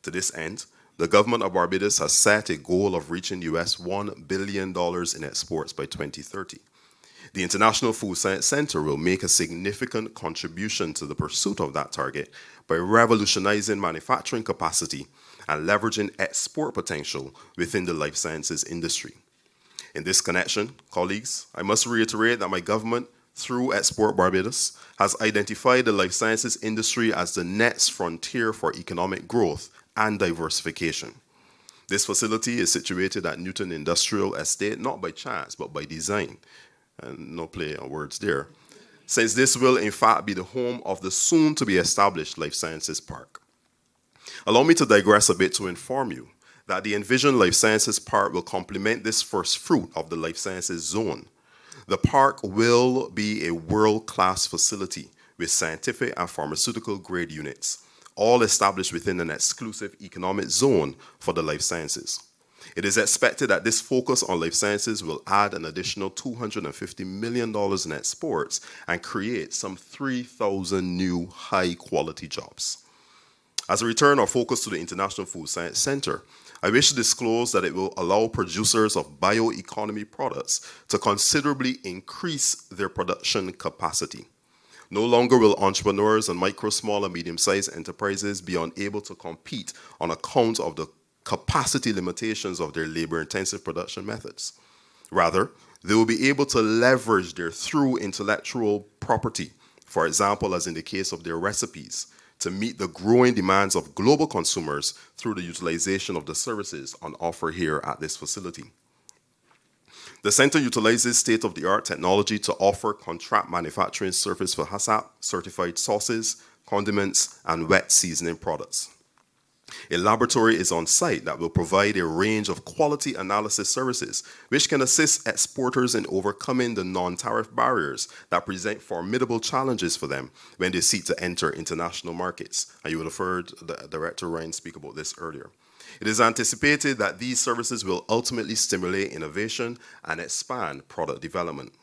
Speaker 7: To this end, the government of Barbados has set a goal of reaching US $1 billion in exports by 2030. The International Food Science Center will make a significant contribution to the pursuit of that target by revolutionizing manufacturing capacity and leveraging export potential within the life sciences industry. In this connection, colleagues, I must reiterate that my government, through Export Barbados, has identified the life sciences industry as the next frontier for economic growth and diversification. This facility is situated at Newton Industrial Estate, not by chance, but by design, and no play on words there, since this will in fact be the home of the soon-to-be-established Life Sciences Park. Allow me to digress a bit to inform you that the envisioned Life Sciences Park will complement this first fruit of the Life Sciences Zone. The park will be a world-class facility with scientific and pharmaceutical-grade units, all established within an exclusive economic zone for the life sciences. It is expected that this focus on life sciences will add an additional $250 million in exports and create some 3,000 new high-quality jobs. As a return our focus to the International Food Science Center, I wish to disclose that it will allow producers of bioeconomy products to considerably increase their production capacity. No longer will entrepreneurs and micro, small, and medium-sized enterprises be unable to compete on account of the capacity limitations of their labor-intensive production methods. Rather, they will be able to leverage their true intellectual property, for example, as in the case of their recipes, to meet the growing demands of global consumers through the utilization of the services on offer here at this facility. The center utilizes state-of-the-art technology to offer contract manufacturing service for HACCP certified sauces, condiments, and wet seasoning products. A laboratory is on site that will provide a range of quality analysis services, which can assist exporters in overcoming the non-tariff barriers that present formidable challenges for them when they seek to enter international markets. And you would have heard Director Ryan speak about this earlier. It is anticipated that these services will ultimately stimulate innovation and expand product development.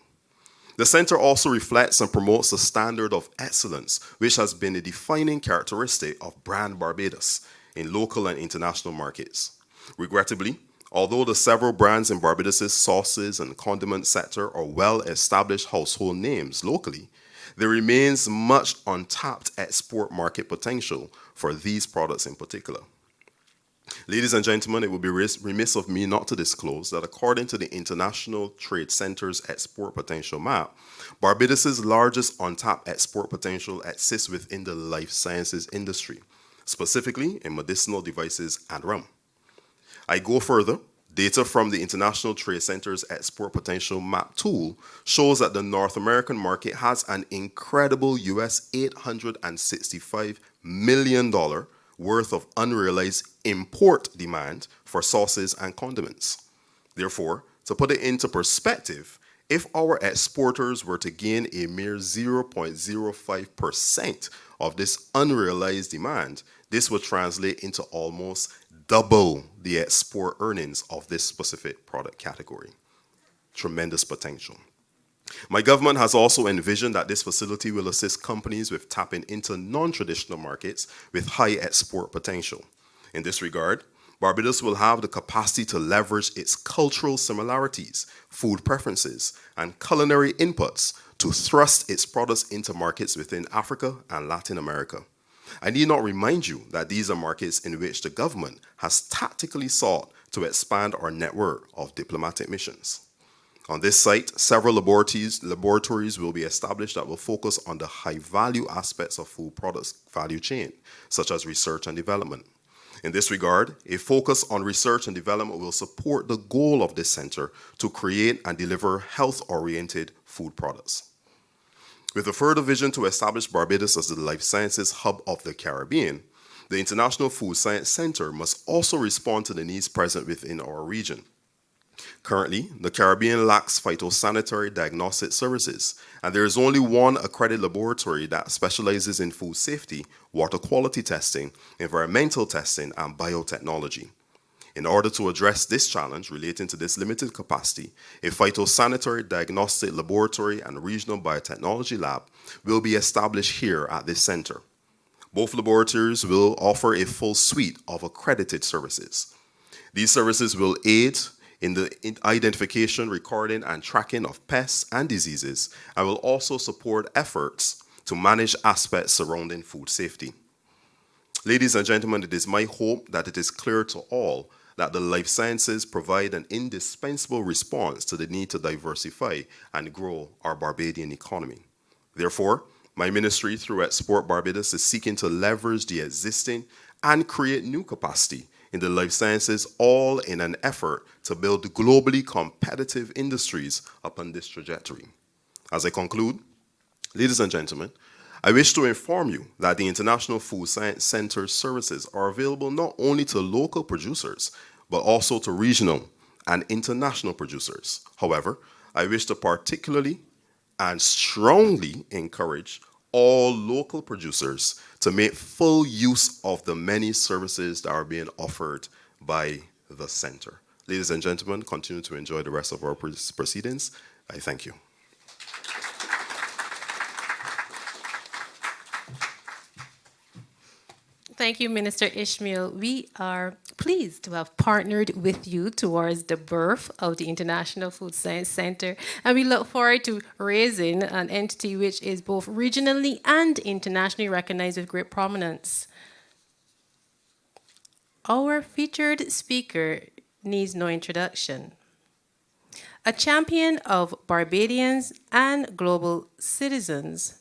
Speaker 7: The center also reflects and promotes a standard of excellence, which has been a defining characteristic of brand Barbados in local and international markets. Regrettably, although the several brands in Barbados's sauces and condiment sector are well-established household names locally, there remains much untapped export market potential for these products in particular. Ladies and gentlemen, it would be remiss of me not to disclose that according to the International Trade Center's export potential map, Barbados's largest untapped export potential exists within the life sciences industry, specifically in medicinal devices and rum. I go further. Data from the International Trade Center's Export Potential Map tool shows that the North American market has an incredible US $865 million worth of unrealized import demand for sauces and condiments. Therefore, to put it into perspective, if our exporters were to gain a mere 0.05% of this unrealized demand, this would translate into almost double the export earnings of this specific product category. Tremendous potential. My government has also envisioned that this facility will assist companies with tapping into non-traditional markets with high export potential. In this regard, Barbados will have the capacity to leverage its cultural similarities, food preferences, and culinary inputs to thrust its products into markets within Africa and Latin America. I need not remind you that these are markets in which the government has tactically sought to expand our network of diplomatic missions. On this site, several laboratories will be established that will focus on the high-value aspects of food products value chain, such as research and development. In this regard, a focus on research and development will support the goal of this center to create and deliver health-oriented food products. With a further vision to establish Barbados as the life sciences hub of the Caribbean, the International Food Science Center must also respond to the needs present within our region. Currently, the Caribbean lacks phytosanitary diagnostic services, and there is only one accredited laboratory that specializes in food safety, water quality testing, environmental testing, and biotechnology. In order to address this challenge relating to this limited capacity, a phytosanitary diagnostic laboratory and regional biotechnology lab will be established here at this center. Both laboratories will offer a full suite of accredited services. These services will aid in the identification, recording, and tracking of pests and diseases, and will also support efforts to manage aspects surrounding food safety. Ladies and gentlemen, it is my hope that it is clear to all that the life sciences provide an indispensable response to the need to diversify and grow our Barbadian economy. Therefore, my ministry through Export Barbados is seeking to leverage the existing and create new capacity in the life sciences, all in an effort to build globally competitive industries upon this trajectory. As I conclude, ladies and gentlemen, I wish to inform you that the International Food Science Center services are available not only to local producers, but also to regional and international producers. However, I wish to particularly and strongly encourage all local producers to make full use of the many services that are being offered by the center. Ladies and gentlemen, continue to enjoy the rest of our proceedings. I thank you.
Speaker 3: Thank you, Minister Ishmael. We are pleased to have partnered with you towards the birth of the International Food Science Center, and we look forward to raising an entity which is both regionally and internationally recognized with great prominence. Our featured speaker needs no introduction. A champion of Barbadians and global citizens,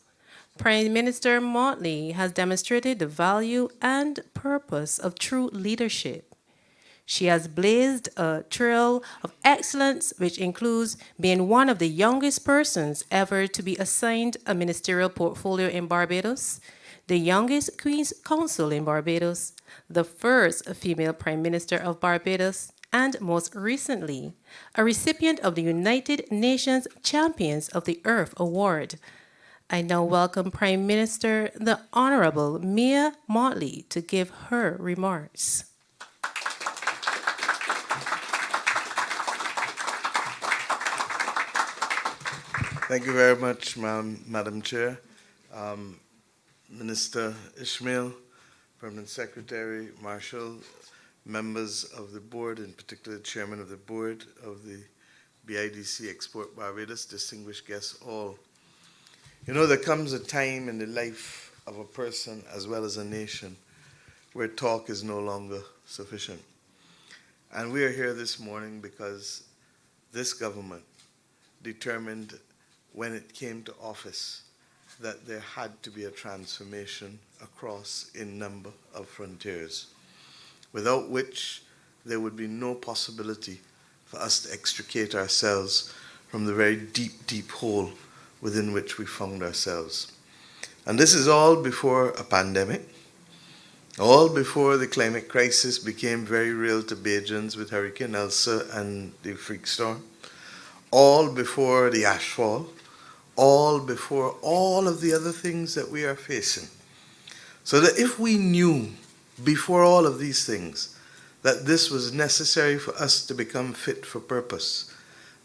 Speaker 3: Prime Minister Motley has demonstrated the value and purpose of true leadership. She has blazed a trail of excellence, which includes being one of the youngest persons ever to be assigned a ministerial portfolio in Barbados, the youngest Queen's Counsel in Barbados, the first female Prime Minister of Barbados, and most recently, a recipient of the United Nations Champions of the Earth Award. I now welcome Prime Minister, the Honorable Mia Motley, to give her remarks.
Speaker 8: Thank you very much, Madam Chair. Minister Ishmael, Permanent Secretary, Marshall, members of the board, in particular Chairman of the board of the BIDC Export Barbados, distinguished guests all. You know, there comes a time in the life of a person as well as a nation where talk is no longer sufficient. And we are here this morning because this government determined when it came to office that there had to be a transformation across a number of frontiers, without which there would be no possibility for us to extricate ourselves from the very deep, deep hole within which we found ourselves. And this is all before a pandemic, all before the climate crisis became very real to Bajans with Hurricane Elsa and the freak storm, all before the ashfall, all before all of the other things that we are facing. So that if we knew before all of these things that this was necessary for us to become fit for purpose,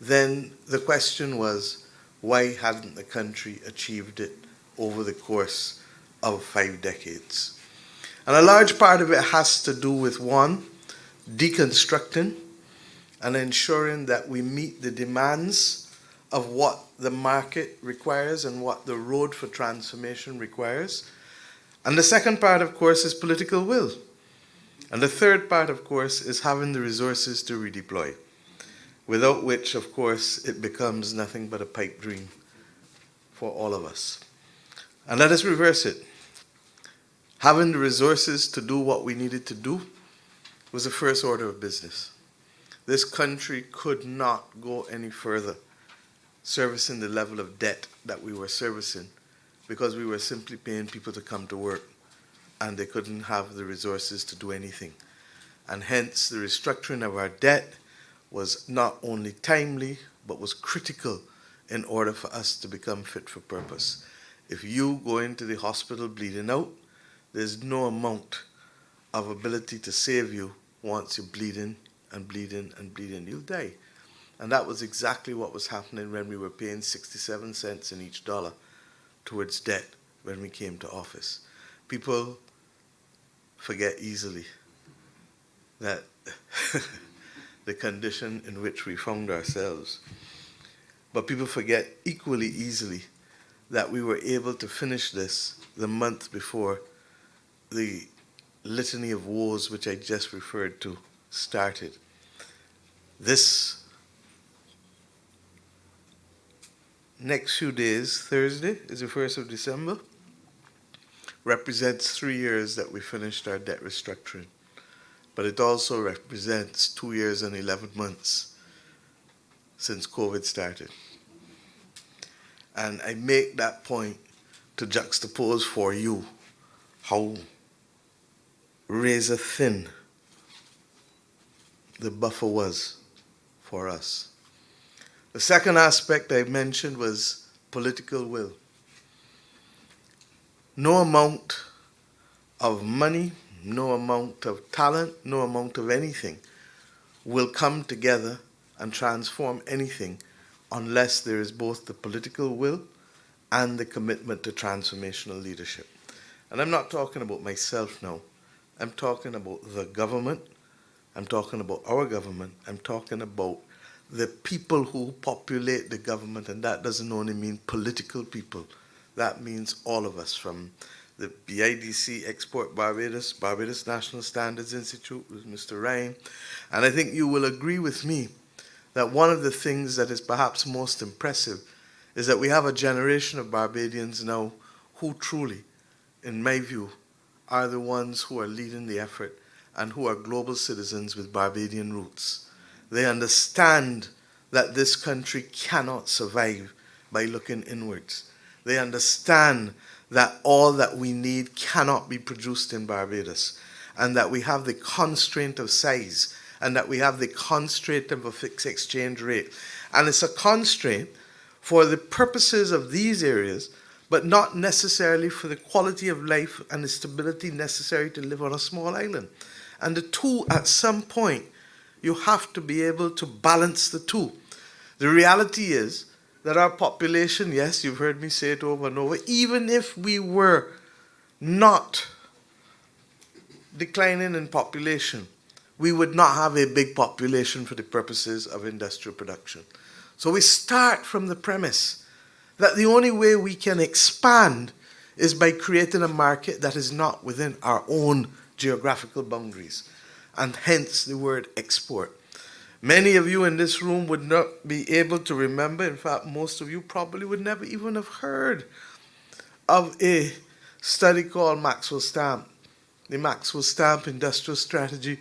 Speaker 8: then the question was, why hadn't the country achieved it over the course of 5 decades? And a large part of it has to do with, one, deconstructing and ensuring that we meet the demands of what the market requires and what the road for transformation requires. And the second part, of course, is political will. And the third part, of course, is having the resources to redeploy, without which, of course, it becomes nothing but a pipe dream for all of us. And let us reverse it. Having the resources to do what we needed to do was the first order of business. This country could not go any further servicing the level of debt that we were servicing because we were simply paying people to come to work and they couldn't have the resources to do anything. And hence the restructuring of our debt was not only timely, but was critical in order for us to become fit for purpose. If you go into the hospital bleeding out, there's no amount of ability to save you once you're bleeding and bleeding and bleeding. You'll die. And that was exactly what was happening when we were paying 67 cents in each dollar towards debt when we came to office. People forget easily that the condition in which we found ourselves. But people forget equally easily that we were able to finish this the month before the litany of woes which I just referred to started. This next few days, Thursday is the 1st of December, represents 3 years that we finished our debt restructuring. But it also represents 2 years and 11 months since COVID started. And I make that point to juxtapose for you how razor thin the buffer was for us. The second aspect I mentioned was political will. No amount of money, no amount of talent, no amount of anything will come together and transform anything unless there is both the political will and the commitment to transformational leadership. And I'm not talking about myself now. I'm talking about the government. I'm talking about our government. I'm talking about the people who populate the government, and that doesn't only mean political people. That means all of us, from the BIDC Export Barbados, Barbados National Standards Institute with Mr. Ryan. And I think you will agree with me that one of the things that is perhaps most impressive is that we have a generation of Barbadians now who truly, in my view, are the ones who are leading the effort and who are global citizens with Barbadian roots. They understand that this country cannot survive by looking inwards. They understand that all that we need cannot be produced in Barbados, and that we have the constraint of size, and that we have the constraint of a fixed exchange rate. And it's a constraint for the purposes of these areas, but not necessarily for the quality of life and the stability necessary to live on a small island. And the two, at some point, you have to be able to balance the two. The reality is that our population, yes, you've heard me say it over and over, even if we were not declining in population, we would not have a big population for the purposes of industrial production. So we start from the premise that the only way we can expand is by creating a market that is not within our own geographical boundaries, and hence the word export. Many of you in this room would not be able to remember, in fact, most of you probably would never even have heard of a study called Maxwell Stamp, the Maxwell Stamp Industrial Strategy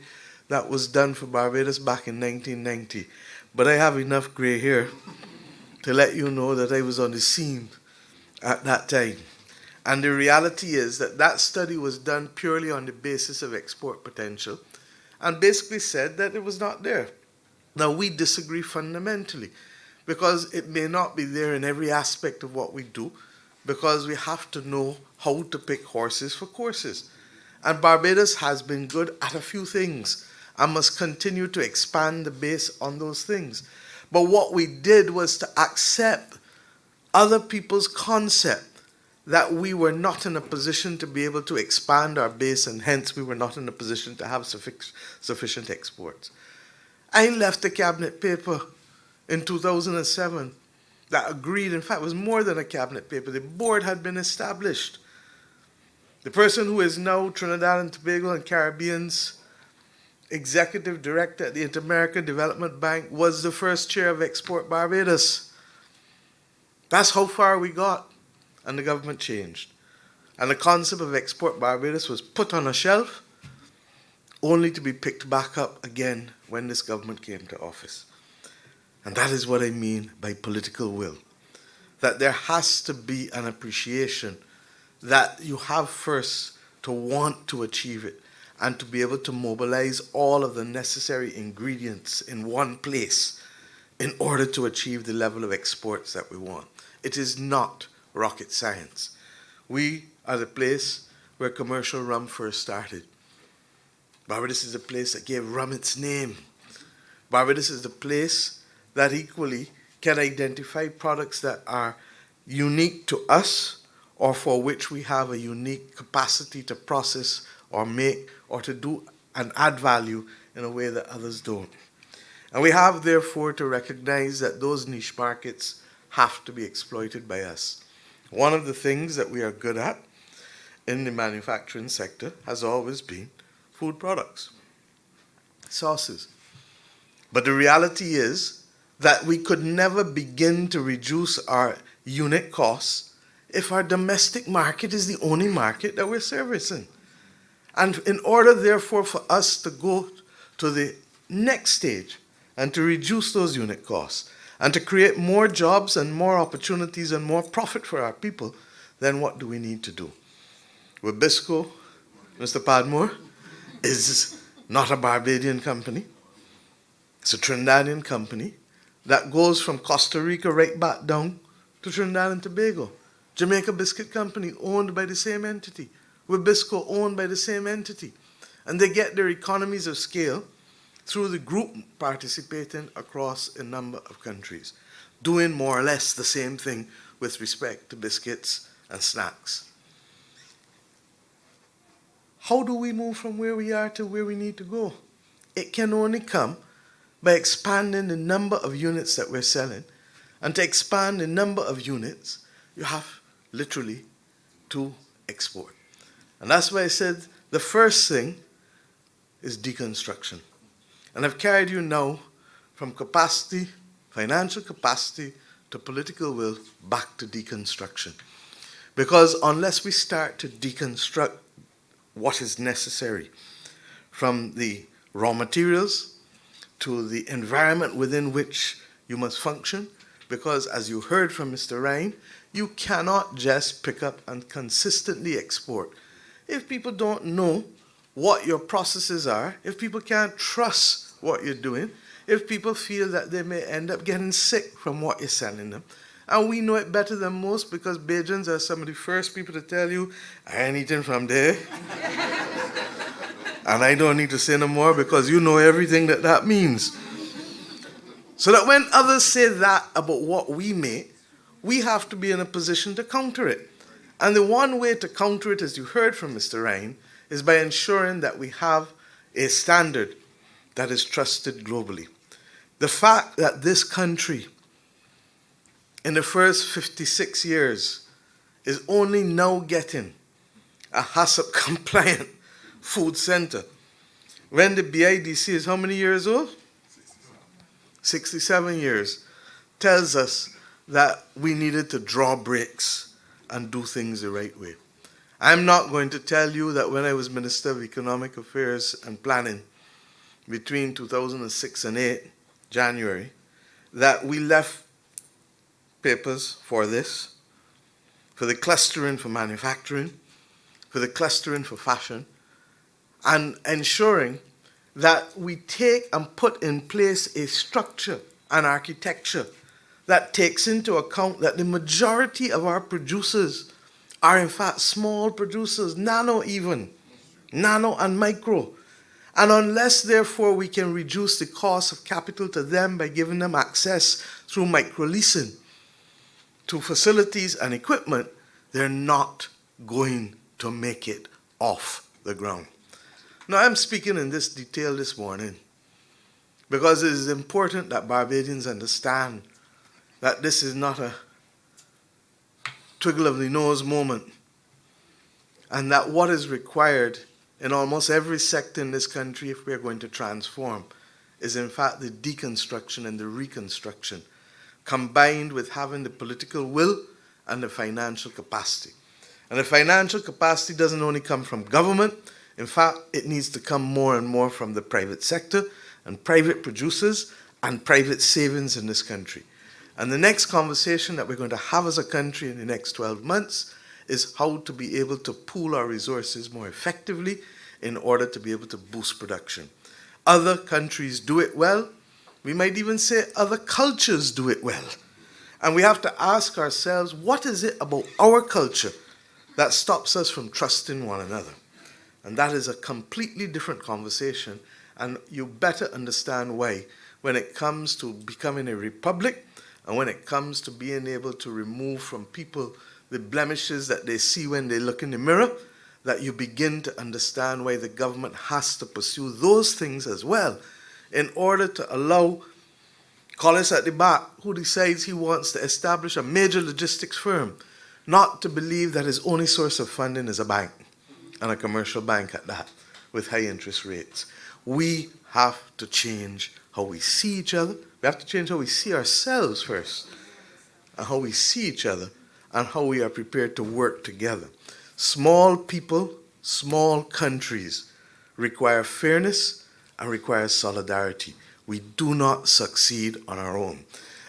Speaker 8: that was done for Barbados back in 1990. But I have enough gray hair to let you know that I was on the scene at that time. And the reality is that that study was done purely on the basis of export potential and basically said that it was not there. Now, we disagree fundamentally because it may not be there in every aspect of what we do, because we have to know how to pick horses for courses. And Barbados has been good at a few things and must continue to expand the base on those things. But what we did was to accept other people's concept that we were not in a position to be able to expand our base, and hence we were not in a position to have sufficient exports. I left a cabinet paper in 2007 that agreed, in fact, it was more than a cabinet paper. The board had been established. The person who is now Trinidad and Tobago and Caribbean's executive director at the Inter-American Development Bank was the first chair of Export Barbados. That's how far we got, and the government changed. And the concept of Export Barbados was put on a shelf, only to be picked back up again when this government came to office. And that is what I mean by political will. That there has to be an appreciation that you have first to want to achieve it and to be able to mobilize all of the necessary ingredients in one place in order to achieve the level of exports that we want. It is not rocket science. We are the place where commercial rum first started. Barbados is the place that gave rum its name. Barbados is the place that equally can identify products that are unique to us or for which we have a unique capacity to process or make or to do and add value in a way that others don't. And we have, therefore, to recognize that those niche markets have to be exploited by us. One of the things that we are good at in the manufacturing sector has always been food products, sauces. But the reality is that we could never begin to reduce our unit costs if our domestic market is the only market that we're servicing. And in order, therefore, for us to go to the next stage and to reduce those unit costs and to create more jobs and more opportunities and more profit for our people, then what do we need to do? Wabisco, Mr. Padmore, is not a Barbadian company. It's a Trinidadian company that goes from Costa Rica right back down to Trinidad and Tobago. Jamaica Biscuit Company, owned by the same entity. Wabisco, owned by the same entity. And they get their economies of scale through the group participating across a number of countries, doing more or less the same thing with respect to biscuits and snacks. How do we move from where we are to where we need to go? It can only come by expanding the number of units that we're selling. And to expand the number of units, you have literally to export. And that's why I said the first thing is deconstruction. And I've carried you now from capacity, financial capacity, to political will, back to deconstruction. Because unless we start to deconstruct what is necessary, from the raw materials to the environment within which you must function, because as you heard from Mr. Ryan, you cannot just pick up and consistently export. If people don't know what your processes are, if people can't trust what you're doing, if people feel that they may end up getting sick from what you're selling them, and we know it better than most because Bajans are some of the first people to tell you, I ain't eating from there. And I don't need to say no more because you know everything that that means. So that when others say that about what we make, we have to be in a position to counter it. And the one way to counter it, as you heard from Mr. Ryan, is by ensuring that we have a standard that is trusted globally. The fact that this country, in the first 56 years, is only now getting a HACCP-compliant food center, when the BIDC is how many years old? 67 years, tells us that we needed to draw brakes and do things the right way. I'm not going to tell you that when I was Minister of Economic Affairs and Planning between 2006 and 8, January, that we left papers for this, for the clustering for manufacturing, for the clustering for fashion, and ensuring that we take and put in place a structure and architecture that takes into account that the majority of our producers are in fact small producers, nano and micro. And unless, therefore, we can reduce the cost of capital to them by giving them access through micro-leasing to facilities and equipment, they're not going to make it off the ground. Now, I'm speaking in this detail this morning because it is important that Barbadians understand that this is not a twiddle of the nose moment, and that what is required in almost every sector in this country, if we are going to transform, is in fact the deconstruction and the reconstruction, combined with having the political will and the financial capacity. And the financial capacity doesn't only come from government. In fact, it needs to come more and more from the private sector and private producers and private savings in this country. And the next conversation that we're going to have as a country in the next 12 months is how to be able to pool our resources more effectively in order to be able to boost production. Other countries do it well. We might even say other cultures do it well. And we have to ask ourselves, what is it about our culture that stops us from trusting one another? And that is a completely different conversation. And you better understand why when it comes to becoming a republic and when it comes to being able to remove from people the blemishes that they see when they look in the mirror, that you begin to understand why the government has to pursue those things as well in order to allow Collis at the back, who decides he wants to establish a major logistics firm, not to believe that his only source of funding is a bank, and a commercial bank at that, with high interest rates. We have to change how we see each other. We have to change how we see ourselves first, and how we see each other, and how we are prepared to work together. Small people, small countries require fairness and require solidarity. We do not succeed on our own.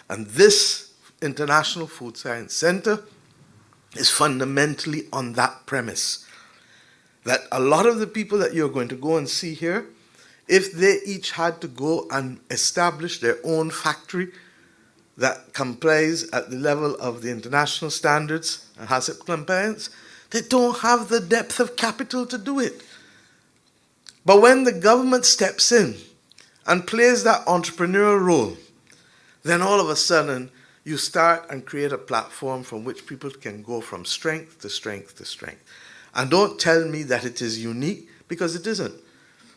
Speaker 8: And this International Food Science Center is fundamentally on that premise, that a lot of the people that you're going to go and see here, if they each had to go and establish their own factory that complies at the level of the international standards and has HACCP compliance, they don't have the depth of capital to do it. But when the government steps in and plays that entrepreneurial role, then all of a sudden you start and create a platform from which people can go from strength to strength to strength. And don't tell me that it is unique, because it isn't.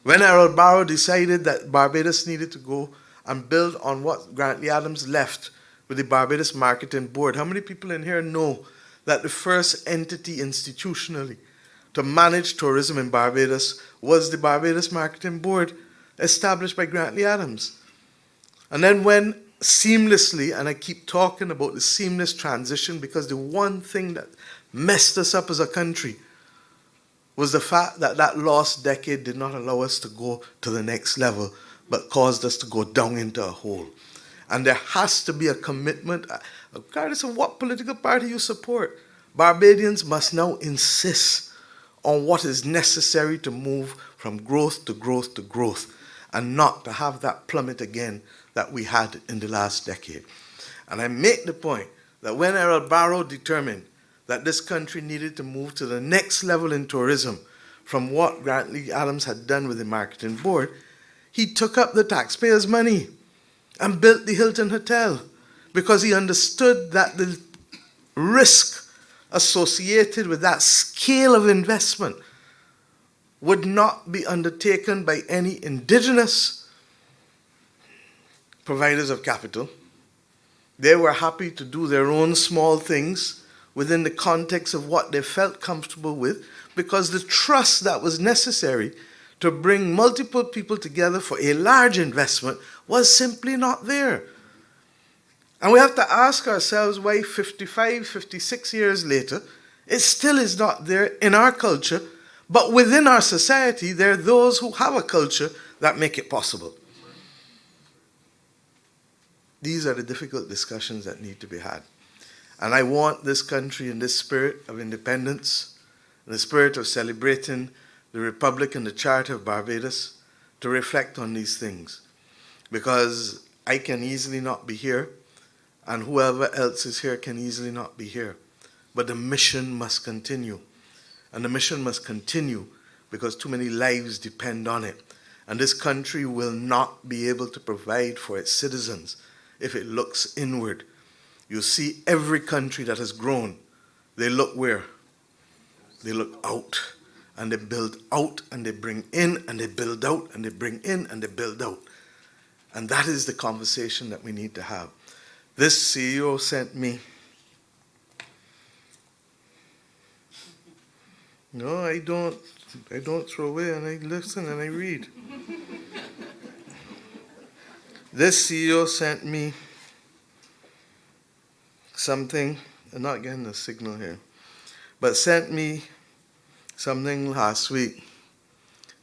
Speaker 8: When Errol Barrow decided that Barbados needed to go and build on what Grantley Adams left with the Barbados Marketing Board, how many people in here know that the first entity institutionally to manage tourism in Barbados was the Barbados Marketing Board, established by Grantley Adams? And then when seamlessly, and I keep talking about the seamless transition, because the one thing that messed us up as a country was the fact that that lost decade did not allow us to go to the next level, but caused us to go down into a hole. And there has to be a commitment, regardless of what political party you support. Barbadians must now insist on what is necessary to move from growth to growth to growth, and not to have that plummet again that we had in the last decade. And I make the point that when Errol Barrow determined that this country needed to move to the next level in tourism from what Grantley Adams had done with the Marketing Board, he took up the taxpayers' money and built the Hilton Hotel, because he understood that the risk associated with that scale of investment would not be undertaken by any indigenous providers of capital. They were happy to do their own small things within the context of what they felt comfortable with, because the trust that was necessary to bring multiple people together for a large investment was simply not there. And we have to ask ourselves why 55, 56 years later, it still is not there in our culture, but within our society, there are those who have a culture that make it possible. These are the difficult discussions that need to be had. And I want this country, in this spirit of independence, in the spirit of celebrating the Republic and the Charter of Barbados, to reflect on these things. Because I can easily not be here, and whoever else is here can easily not be here. But the mission must continue. And the mission must continue because too many lives depend on it. And this country will not be able to provide for its citizens if it looks inward. You see, every country that has grown They look where? They look out, and they build out, and they bring in, and they build out, and they bring in, and they build out. And that is the conversation that we need to have. This CEO sent me. No, I don't throw away, and I listen and I read. This CEO sent me something. I'm not getting the signal here, but sent me something last week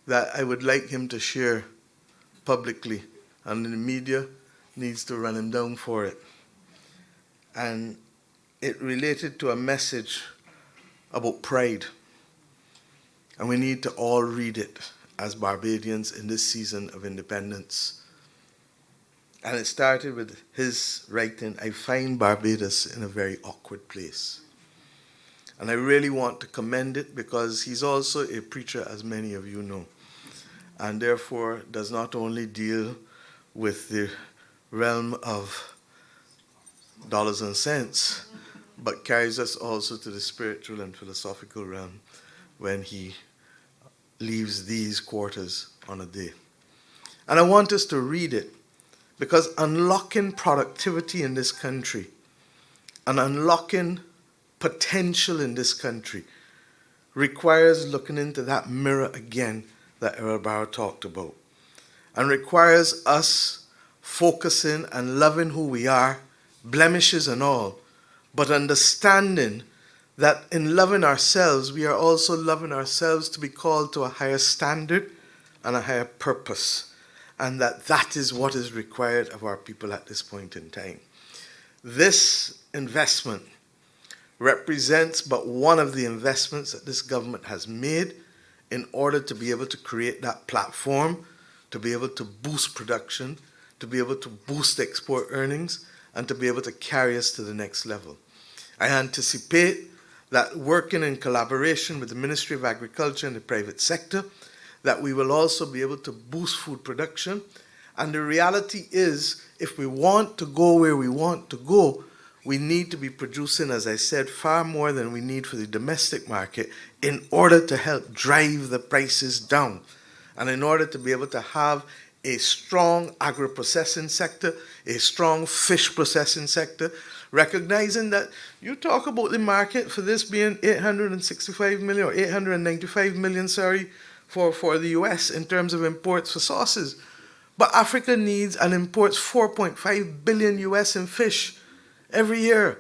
Speaker 8: that I would like him to share publicly, and the media needs to run him down for it. And it related to a message about pride. And we need to all read it as Barbadians in this season of independence. And it started with his writing, "I find Barbados in a very awkward place." And I really want to commend it because he's also a preacher, as many of you know, and therefore does not only deal with the realm of dollars and cents, but carries us also to the spiritual and philosophical realm when he leaves these quarters on a day. And I want us to read it because unlocking productivity in this country and unlocking potential in this country requires looking into that mirror again that Errol talked about, and requires us focusing and loving who we are, blemishes and all, but understanding that in loving ourselves, we are also loving ourselves to be called to a higher standard and a higher purpose, and that is what is required of our people at this point in time. This investment represents but one of the investments that this government has made in order to be able to create that platform, to be able to boost production, to be able to boost export earnings, and to be able to carry us to the next level. I anticipate that working in collaboration with the Ministry of Agriculture and the private sector, that we will also be able to boost food production. And the reality is, if we want to go where we want to go, we need to be producing, as I said, far more than we need for the domestic market in order to help drive the prices down. And in order to be able to have a strong agro-processing sector, a strong fish processing sector, recognizing that you talk about the market for this being 865 million or 895 million, for the US in terms of imports for sauces. But Africa needs and imports 4.5 billion US in fish every year.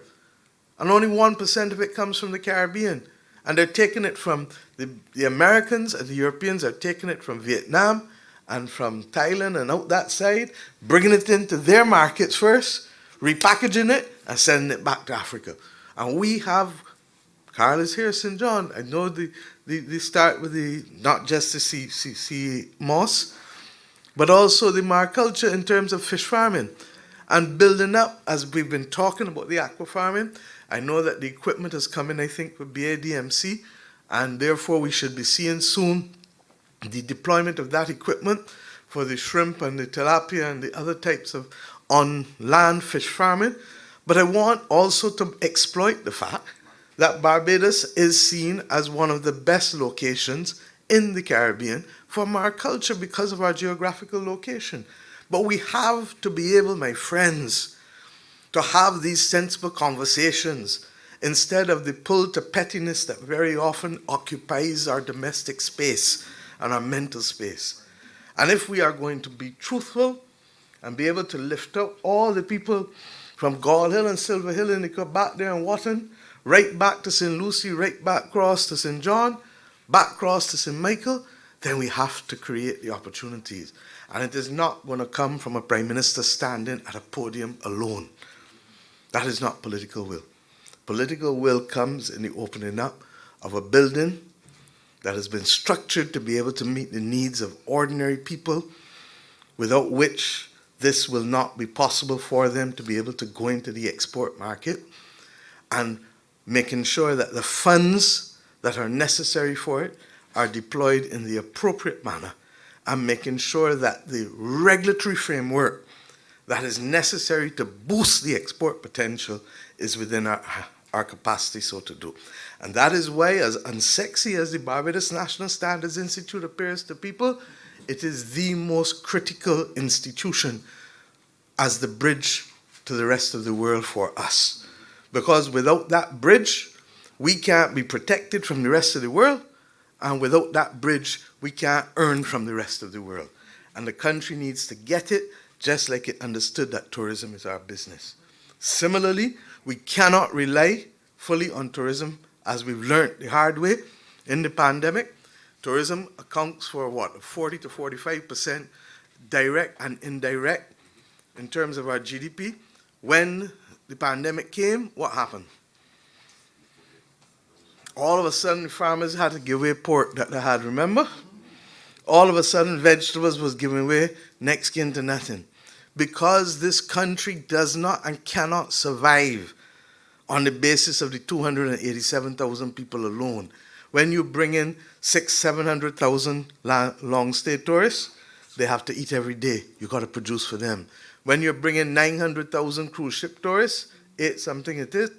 Speaker 8: And only 1% of it comes from the Caribbean. And they're taking it from the Americans, and the Europeans are taking it from Vietnam and from Thailand and out that side, bringing it into their markets first, repackaging it, and sending it back to Africa. And we have, Carl is here, St. John. I know they start with not just the sea moss, but also the mariculture in terms of fish farming. And building up, as we've been talking about the aqua farming, I know that the equipment is coming, I think, with BIDC, and therefore we should be seeing soon the deployment of that equipment for the shrimp and the tilapia and the other types of on-land fish farming. But I want also to exploit the fact that Barbados is seen as one of the best locations in the Caribbean for mariculture because of our geographical location. But we have to be able, my friends, to have these sensible conversations instead of the pull to pettiness that very often occupies our domestic space and our mental space. And if we are going to be truthful and be able to lift up all the people from Gall Hill and Silver Hill and they go back there and Watton, right back to St. Lucie, right back across to St. John, back across to St. Michael, then we have to create the opportunities. And it is not going to come from a Prime Minister standing at a podium alone. That is not political will. Political will comes in the opening up of a building that has been structured to be able to meet the needs of ordinary people, without which this will not be possible for them to be able to go into the export market, and making sure that the funds that are necessary for it are deployed in the appropriate manner, and making sure that the regulatory framework that is necessary to boost the export potential is within our our capacity so to do. And that is why, as unsexy as the Barbados National Standards Institute appears to people, it is the most critical institution as the bridge to the rest of the world for us. Because without that bridge, we can't be protected from the rest of the world, and without that bridge, we can't earn from the rest of the world. And the country needs to get it, just like it understood that tourism is our business. Similarly, we cannot rely fully on tourism, as we've learned the hard way in the pandemic. Tourism accounts for what, 40 to 45% direct and indirect in terms of our GDP. When the pandemic came, what happened? All of a sudden, the farmers had to give away pork that they had, remember? All of a sudden, vegetables was giving away next kin to nothing. Because this country does not and cannot survive on the basis of the 287,000 people alone. When you bring in 700,000 long-stay tourists, they have to eat every day. You got to produce for them. When you're bringing 900,000 cruise ship tourists, 8 something it is,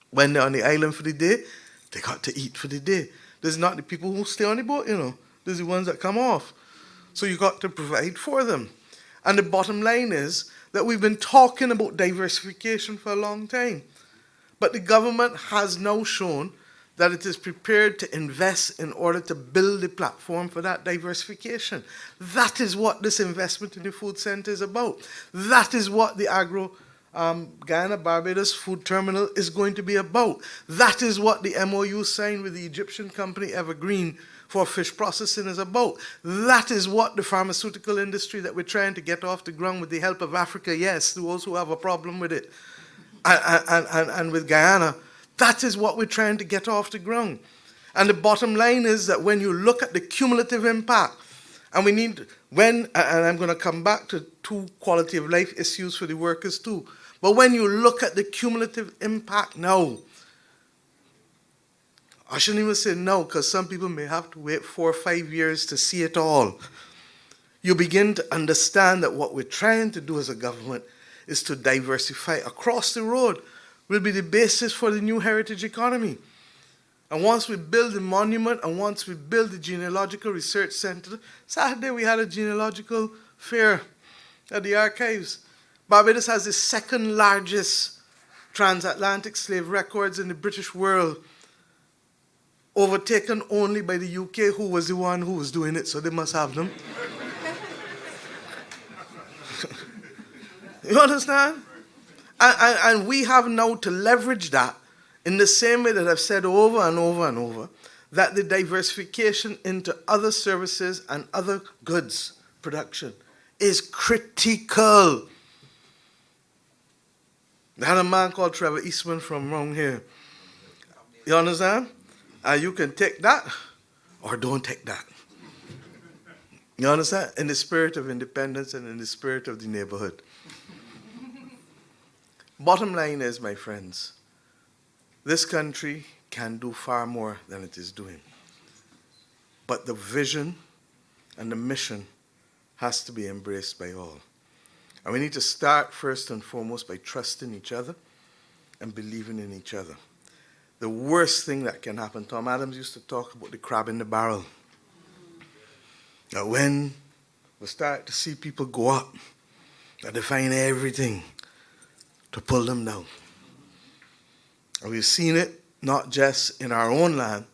Speaker 8: when they're on the island for the day, they got to eat for the day. This is not the people who stay on the boat, you know. These are the ones that come off. So you got to provide for them. And the bottom line is that we've been talking about diversification for a long time. But the government has now shown that it is prepared to invest in order to build a platform for that diversification. That is what this investment in the food center is about. That is what the Guyana Barbados Food Terminal is going to be about. That is what the MOU signed with the Egyptian company Evergreen for fish processing is about. That is what the pharmaceutical industry that we're trying to get off the ground with the help of Africa, yes, those who have a problem with it, and with Guyana, that is what we're trying to get off the ground. And the bottom line is that when you look at the cumulative impact, and we need, and I'm going to come back to 2 quality of life issues for the workers too, but when you look at the cumulative impact now, I shouldn't even say no, because some people may have to wait 4 or 5 years to see it all. You begin to understand that what we're trying to do as a government is to diversify across the road will be the basis for the new heritage economy. And once we build the monument and once we build the genealogical research center, Saturday we had a genealogical fair at the archives. Barbados has the 2nd largest transatlantic slave records in the British world, overtaken only by the UK, who was the one who was doing it, so they must have them. You understand? And we have now to leverage that in the same way that I've said over and over and over, that the diversification into other services and other goods production is critical. They had a man called Trevor Eastman from around here. You understand? You can take that or don't take that. You understand? In the spirit of independence and in the spirit of the neighborhood. Bottom line is, my friends, this country can do far more than it is doing. But the vision and the mission has to be embraced by all. And we need to start first and foremost by trusting each other and believing in each other. The worst thing that can happen, Tom Adams used to talk about the crab in the barrel. Now when we start to see people go up, that they find everything to pull them down. And we've seen it not just in our own land,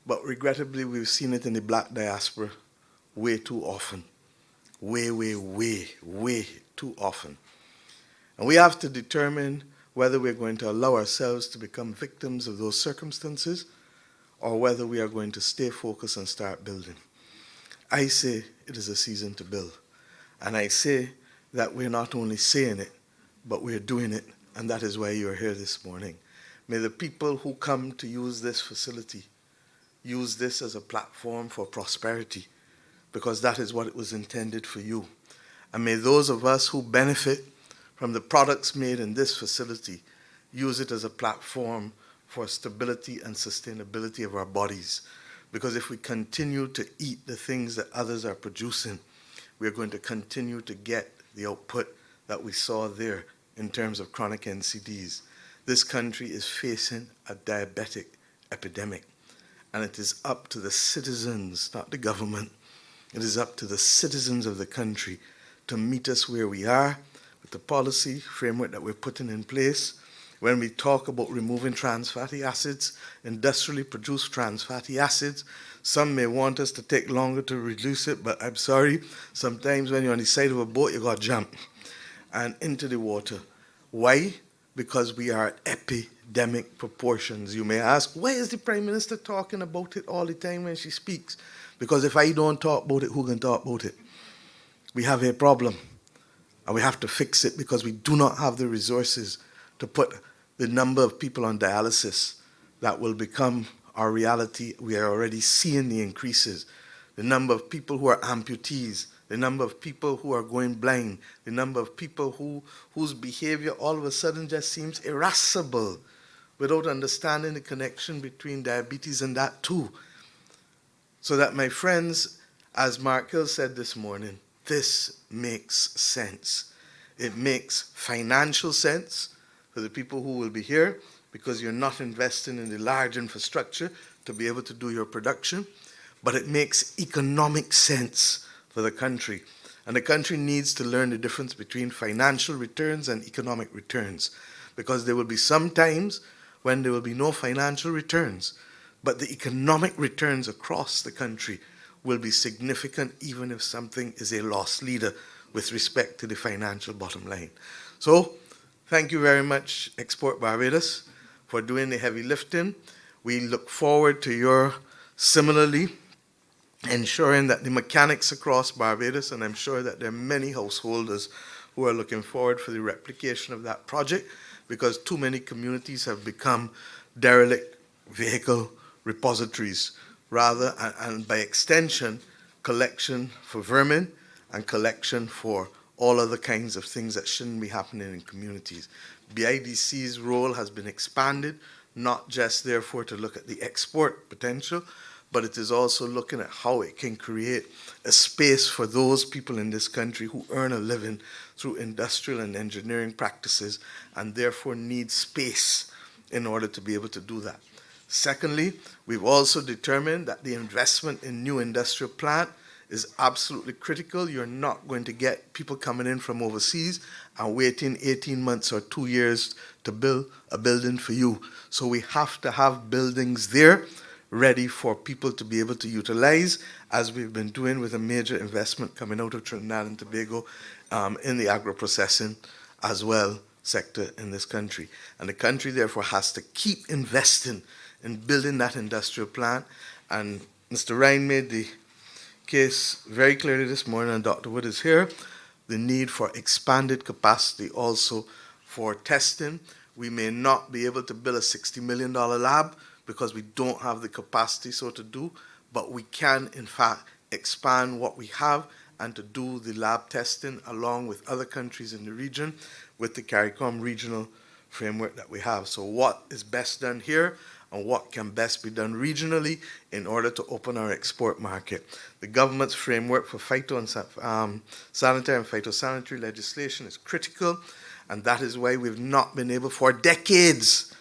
Speaker 8: but regrettably we've seen it in the black diaspora way too often. Way too often. And we have to determine whether we're going to allow ourselves to become victims of those circumstances or whether we are going to stay focused and start building. I say it is a season to build. And I say that we're not only saying it, but we're doing it, and that is why you're here this morning. May the people who come to use this facility use this as a platform for prosperity, because that is what it was intended for you. And may those of us who benefit from the products made in this facility use it as a platform for stability and sustainability of our bodies. Because if we continue to eat the things that others are producing, we're going to continue to get the output that we saw there in terms of chronic NCDs. this country is facing a diabetic epidemic. And it is up to the citizens, not the government, it is up to the citizens of the country to meet us where we are with the policy framework that we're putting in place. When we talk about removing trans fatty acids, industrially produced trans fatty acids, some may want us to take longer to reduce it, but I'm sorry, sometimes when you're on the side of a boat, you got to jump and into the water. Why? Because we are at epidemic proportions. You may ask, why is the Prime Minister talking about it all the time when she speaks? Because if I don't talk about it, who can talk about it? We have a problem, and we have to fix it because we do not have the resources to put the number of people on dialysis that will become our reality. We are already seeing the increases. The number of people who are amputees, the number of people who are going blind, the number of people whose behavior all of a sudden just seems irascible without understanding the connection between diabetes and that too. So that, my friends, as Mark Hill said this morning, this makes sense. It makes financial sense for the people who will be here because you're not investing in the large infrastructure to be able to do your production, but it makes economic sense for the country. And the country needs to learn the difference between financial returns and economic returns, because there will be some times when there will be no financial returns, but the economic returns across the country will be significant even if something is a loss leader with respect to the financial bottom line. So, thank you very much, Export Barbados, for doing the heavy lifting. We look forward to your similarly ensuring that the mechanics across Barbados, and I'm sure that there are many householders who are looking forward for the replication of that project, because too many communities have become derelict vehicle repositories, rather, and by extension, collection for vermin and collection for all other kinds of things that shouldn't be happening in communities. BIDC's role has been expanded, not just therefore to look at the export potential, but it is also looking at how it can create a space for those people in this country who earn a living through industrial and engineering practices and therefore need space in order to be able to do that. Secondly, we've also determined that the investment in new industrial plant is absolutely critical. You're not going to get people coming in from overseas and waiting 18 months or 2 years to build a building for you. So we have to have buildings there ready for people to be able to utilize, as we've been doing with a major investment coming out of Trinidad and Tobago in the agro-processing as well sector in this country. And the country therefore has to keep investing in building that industrial plant. And Mr. Ryan made the case very clearly this morning, and Dr. Wood is here, the need for expanded capacity also for testing. We may not be able to build a $60 million lab because we don't have the capacity so to do, but we can in fact expand what we have and to do the lab testing along with other countries in the region with the CARICOM regional framework that we have. So what is best done here and what can best be done regionally in order to open our export market. The government's framework for sanitary and phytosanitary legislation is critical, and that is why we've not been able for decades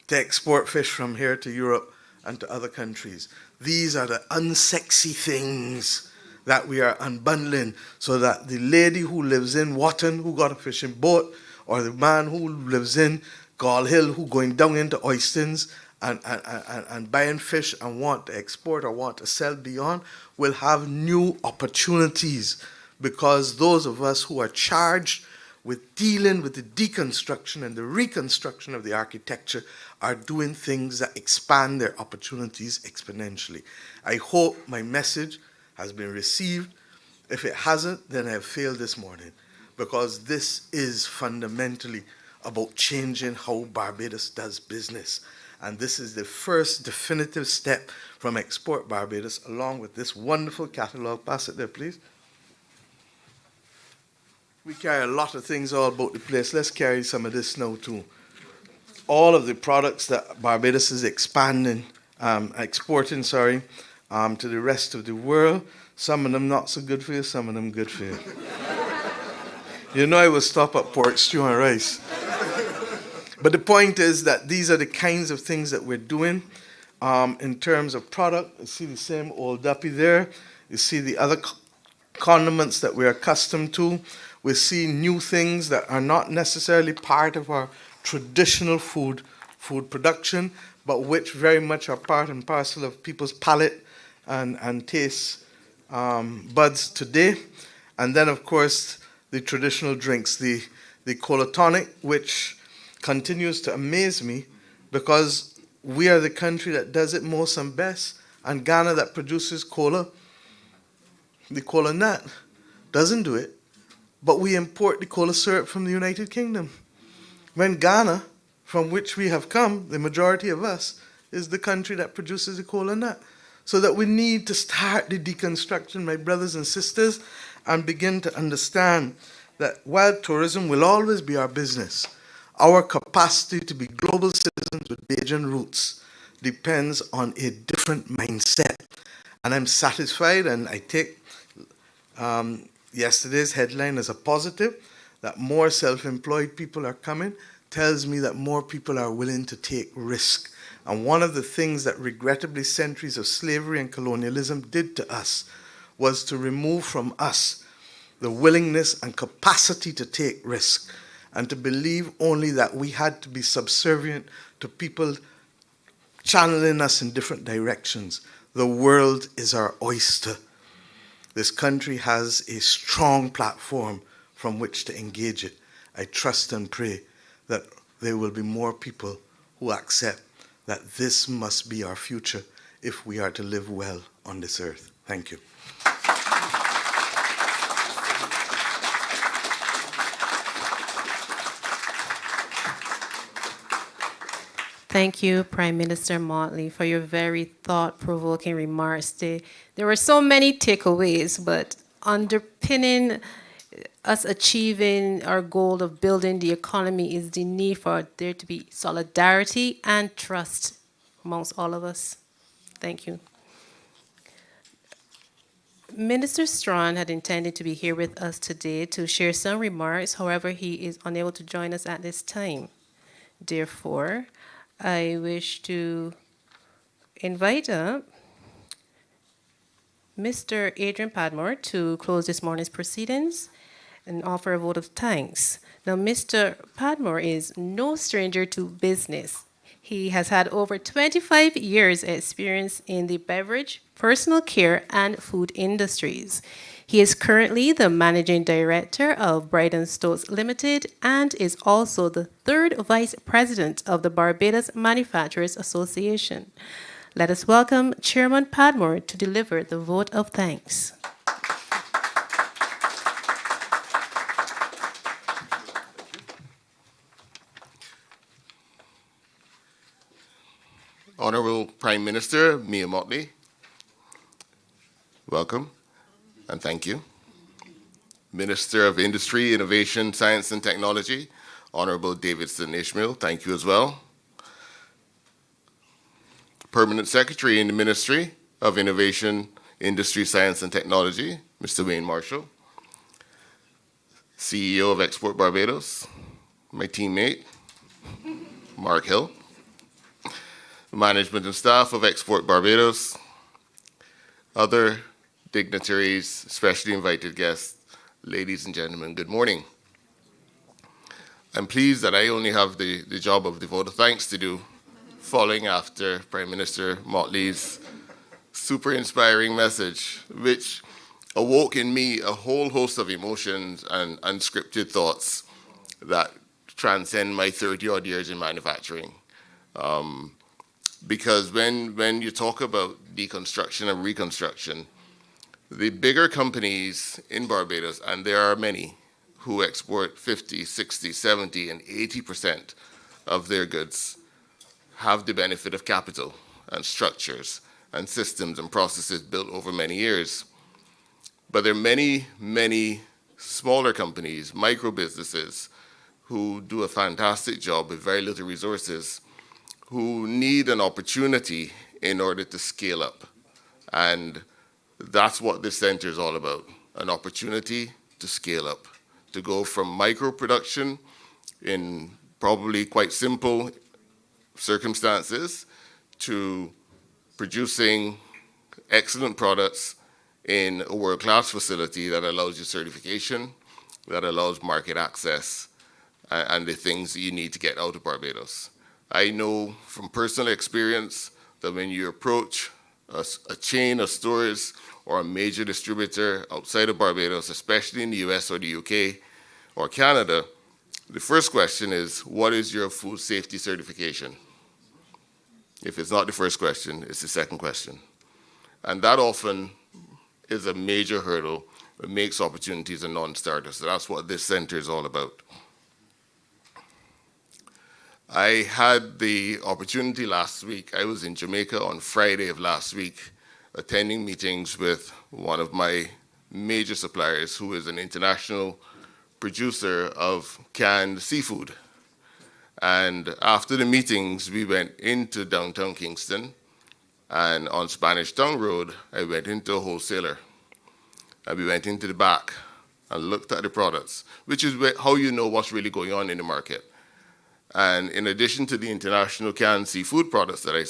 Speaker 8: to export fish from here to Europe and to other countries. These are the unsexy things that we are unbundling so that the lady who lives in Watton who got a fishing boat, or the man who lives in Gall Hill who going down into Oystons and buying fish and want to export or want to sell beyond will have new opportunities, because those of us who are charged with dealing with the deconstruction and the reconstruction of the architecture are doing things that expand their opportunities exponentially. I hope my message has been received. If it hasn't, then I have failed this morning, because this is fundamentally about changing how Barbados does business. And this is the first definitive step from Export Barbados, along with this wonderful catalog. Pass it there, please. We carry a lot of things all about the place. Let's carry some of this now too. All of the products that Barbados is exporting, to the rest of the world. Some of them not so good for you, some of them good for you. You know I will stop at pork stew and rice. But the point is that these are the kinds of things that we're doing in terms of product. You see the same old duppy there. You see the other condiments that we're accustomed to. We see new things that are not necessarily part of our traditional food production, but which very much are part and parcel of people's palate and taste buds today. And then, of course, the traditional drinks, the cola tonic, which continues to amaze me because we are the country that does it most and best, and Ghana that produces cola, the cola nut, doesn't do it, but we import the cola syrup from the United Kingdom. When Ghana, from which we have come, the majority of us, is the country that produces the cola nut. So that we need to start the deconstruction, my brothers and sisters, and begin to understand that while tourism will always be our business, our capacity to be global citizens with Bajan roots depends on a different mindset. And I'm satisfied, and I take yesterday's headline as a positive, that more self-employed people are coming, tells me that more people are willing to take risk. And one of the things that regrettably centuries of slavery and colonialism did to us was to remove from us the willingness and capacity to take risk and to believe only that we had to be subservient to people channeling us in different directions. The world is our oyster. This country has a strong platform from which to engage it. I trust and pray that there will be more people who accept that this must be our future if we are to live well on this earth. Thank you.
Speaker 3: Thank you, Prime Minister Motley, for your very thought-provoking remarks. There were so many takeaways, but underpinning us achieving our goal of building the economy is the need for there to be solidarity and trust amongst all of us. Thank you. Minister Strawn had intended to be here with us today to share some remarks. However, he is unable to join us at this time. Therefore, I wish to invite up Mr. Adrian Padmore to close this morning's proceedings and offer a vote of thanks. Now, Mr. Padmore is no stranger to business. He has had over 25 years' experience in the beverage, personal care, and food industries. He is currently the Managing Director of Brighton Stokes Limited and is also the third Vice President of the Barbados Manufacturers Association. Let us welcome Chairman Padmore to deliver the vote of thanks.
Speaker 9: Honorable Prime Minister Mia Motley, welcome and thank you. Minister of Industry, Innovation, Science and Technology, Honorable Davidson Ishmael, thank you as well. Permanent Secretary in the Ministry of Innovation, Industry, Science and Technology, Mr. Wayne Marshall. CEO of Export Barbados, my teammate, Mark Hill. Management and staff of Export Barbados, other dignitaries, especially invited guests, ladies and gentlemen, good morning. I'm pleased that I only have the job of the vote of thanks to do, following after Prime Minister Motley's super inspiring message, which awoke in me a whole host of emotions and unscripted thoughts that transcend my 30-odd years in manufacturing. Because when you talk about deconstruction and reconstruction, the bigger companies in Barbados, and there are many, who export 50, 60, 70, and 80% of their goods, have the benefit of capital and structures and systems and processes built over many years. But there are many, many smaller companies, micro businesses, who do a fantastic job with very little resources, who need an opportunity in order to scale up. And that's what this center is all about, an opportunity to scale up, to go from micro production in probably quite simple circumstances to producing excellent products in a world-class facility that allows you certification, that allows market access, and the things that you need to get out of Barbados. I know from personal experience that when you approach a chain of stores or a major distributor outside of Barbados, especially in the US or the UK or Canada, the first question is, what is your food safety certification? If it's not the first question, it's the second question. And that often is a major hurdle that makes opportunities a non-starter. So that's what this center is all about. I had the opportunity last week. I was in Jamaica on Friday of last week, attending meetings with one of my major suppliers, who is an international producer of canned seafood. And after the meetings, we went into downtown Kingston, and on Spanish Town Road, I went into a wholesaler. And we went into the back and looked at the products, which is how you know what's really going on in the market. And in addition to the international canned seafood products that I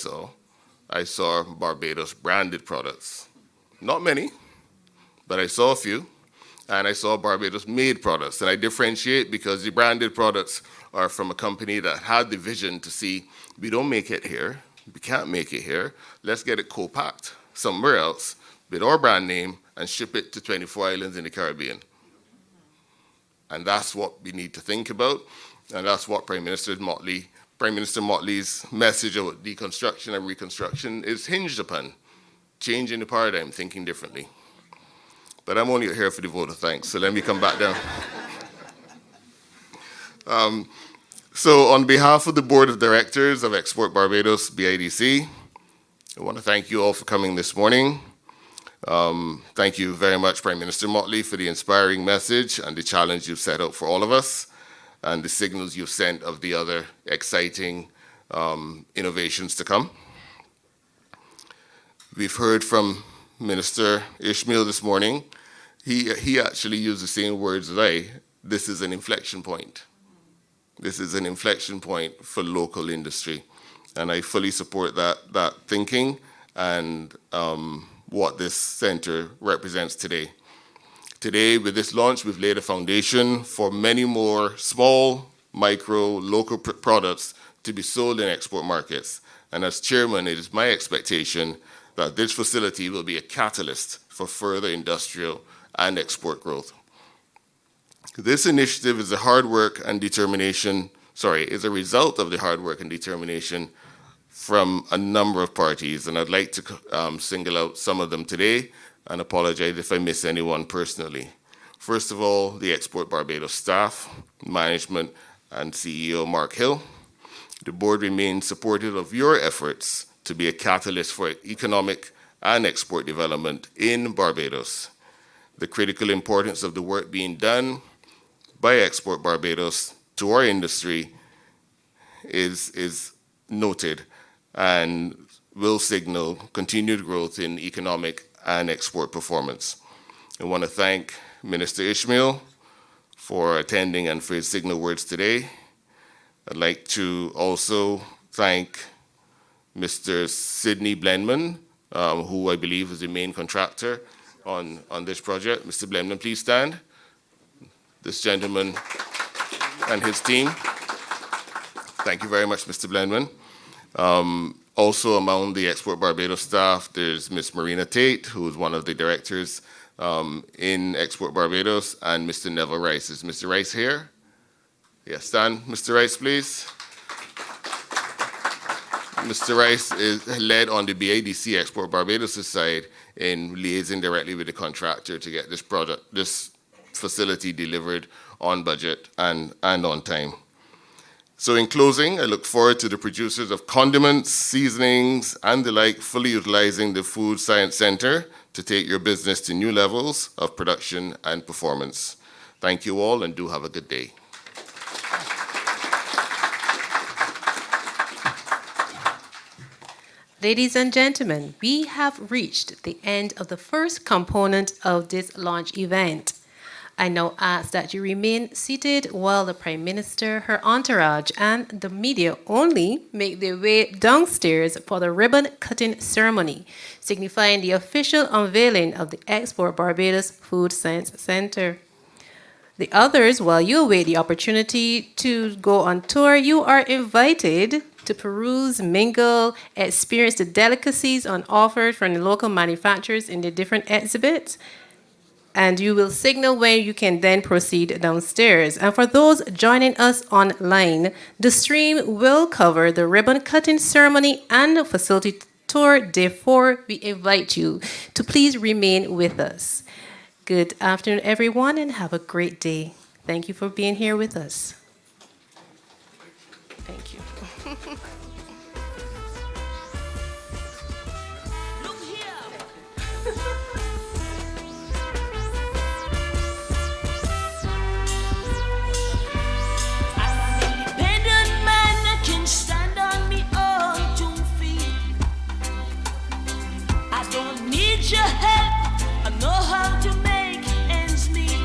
Speaker 9: saw Barbados branded products. Not many, but I saw a few. And I saw Barbados made products. And I differentiate because the branded products are from a company that had the vision to see, we don't make it here, we can't make it here, let's get it co-packed somewhere else with our brand name and ship it to 24 islands in the Caribbean. And that's what we need to think about. And that's what Prime Minister Motley's message about deconstruction and reconstruction is hinged upon, changing the paradigm, thinking differently. But I'm only here for the vote of thanks, so let me come back down. So on behalf of the Board of Directors of Export Barbados, BIDC, I want to thank you all for coming this morning. Thank you very much, Prime Minister Motley, for the inspiring message and the challenge you've set out for all of us, and the signals you've sent of the other exciting innovations to come. We've heard from Minister Ishmael this morning. He actually used the same words as I. This is an inflection point. This is an inflection point for local industry. And I fully support that thinking and what this center represents today. Today, with this launch, we've laid a foundation for many more small, micro, local products to be sold in export markets. And as chairman, it is my expectation that this facility will be a catalyst for further industrial and export growth. This initiative is a result of the hard work and determination from a number of parties, and I'd like to single out some of them today and apologize if I miss anyone personally. First of all, the Export Barbados staff, management, and CEO Mark Hill. The board remains supportive of your efforts to be a catalyst for economic and export development in Barbados. The critical importance of the work being done by Export Barbados to our industry is noted and will signal continued growth in economic and export performance. I want to thank Minister Ishmael for attending and for his signal words today. I'd like to also thank Mr. Sidney Blenman, who I believe is the main contractor on this project. Mr. Blenman, please stand. This gentleman and his team. Thank you very much, Mr. Blenman. Also among the Export Barbados staff, there's Ms. Marina Tate, who is one of the directors in Export Barbados, and Mr. Neville Rice. Is Mr. Rice here? Yes, stand, Mr. Rice, please. Mr. Rice is led on the BIDC Export Barbados' side in liaising directly with the contractor to get this facility delivered on budget and on time. So in closing, I look forward to the producers of condiments, seasonings, and the like fully utilizing the Food Science Center to take your business to new levels of production and performance. Thank you all, and do have a good day.
Speaker 3: Ladies and gentlemen, we have reached the end of the first component of this launch event. I now ask that you remain seated while the Prime Minister, her entourage, and the media only make their way downstairs for the ribbon-cutting ceremony, signifying the official unveiling of the Export Barbados Food Science Center. The others, while you await the opportunity to go on tour, you are invited to peruse, mingle, experience the delicacies on offer from the local manufacturers in the different exhibits, and you will signal when you can then proceed downstairs. And for those joining us online, the stream will cover the ribbon-cutting ceremony and facility tour. Therefore, we invite you to please remain with us. Good afternoon, everyone, and have a great day. Thank you for being here with us. Thank you.
Speaker 2: Look here. I'm an independent man that can stand on me own 2 feet. I don't need your help. I know how to make ends meet.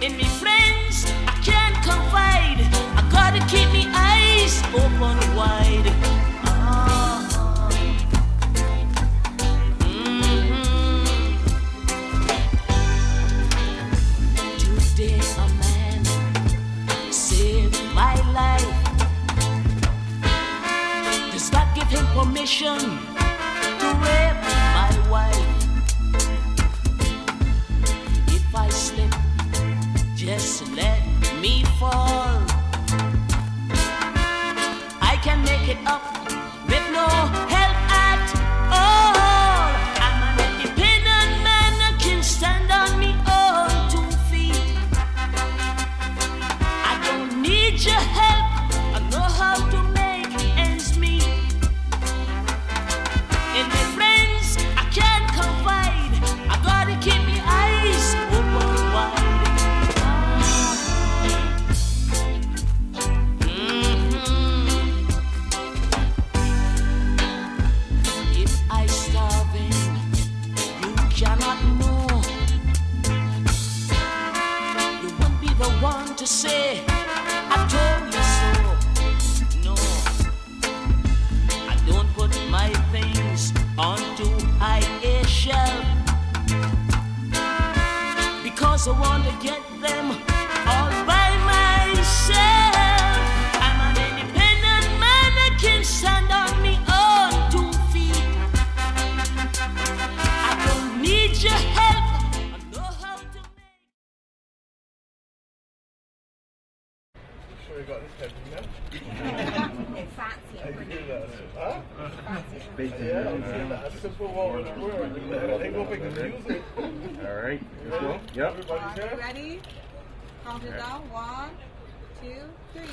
Speaker 2: In me friends, I can't confide. I gotta keep me eyes open wide. Today a man saved my life. Does God give him permission to rape my wife? If I slip, just let me fall. I can make it up with no help at all. I'm an independent man that can stand on me own 2 feet. I don't need your help. I know how to make ends meet. In my friends, I can't confide. I gotta keep me eyes open wide. If I starving, you cannot know. You won't be the one to say, I told you so. No, I don't put my things onto high a shelf because I want to get them all by myself. I'm an independent man that can stand on me own 2 feet. I don't need your help. I know how to make.
Speaker 8: Sure you got this heavy now?
Speaker 10: It's fancy.
Speaker 8: Huh? Yeah, I'm seeing that a simple one with a word. They go big and use it.
Speaker 11: All right, let's go. Yep.
Speaker 8: Everybody's here.
Speaker 10: Ready? Count it down. 1, 2, 3.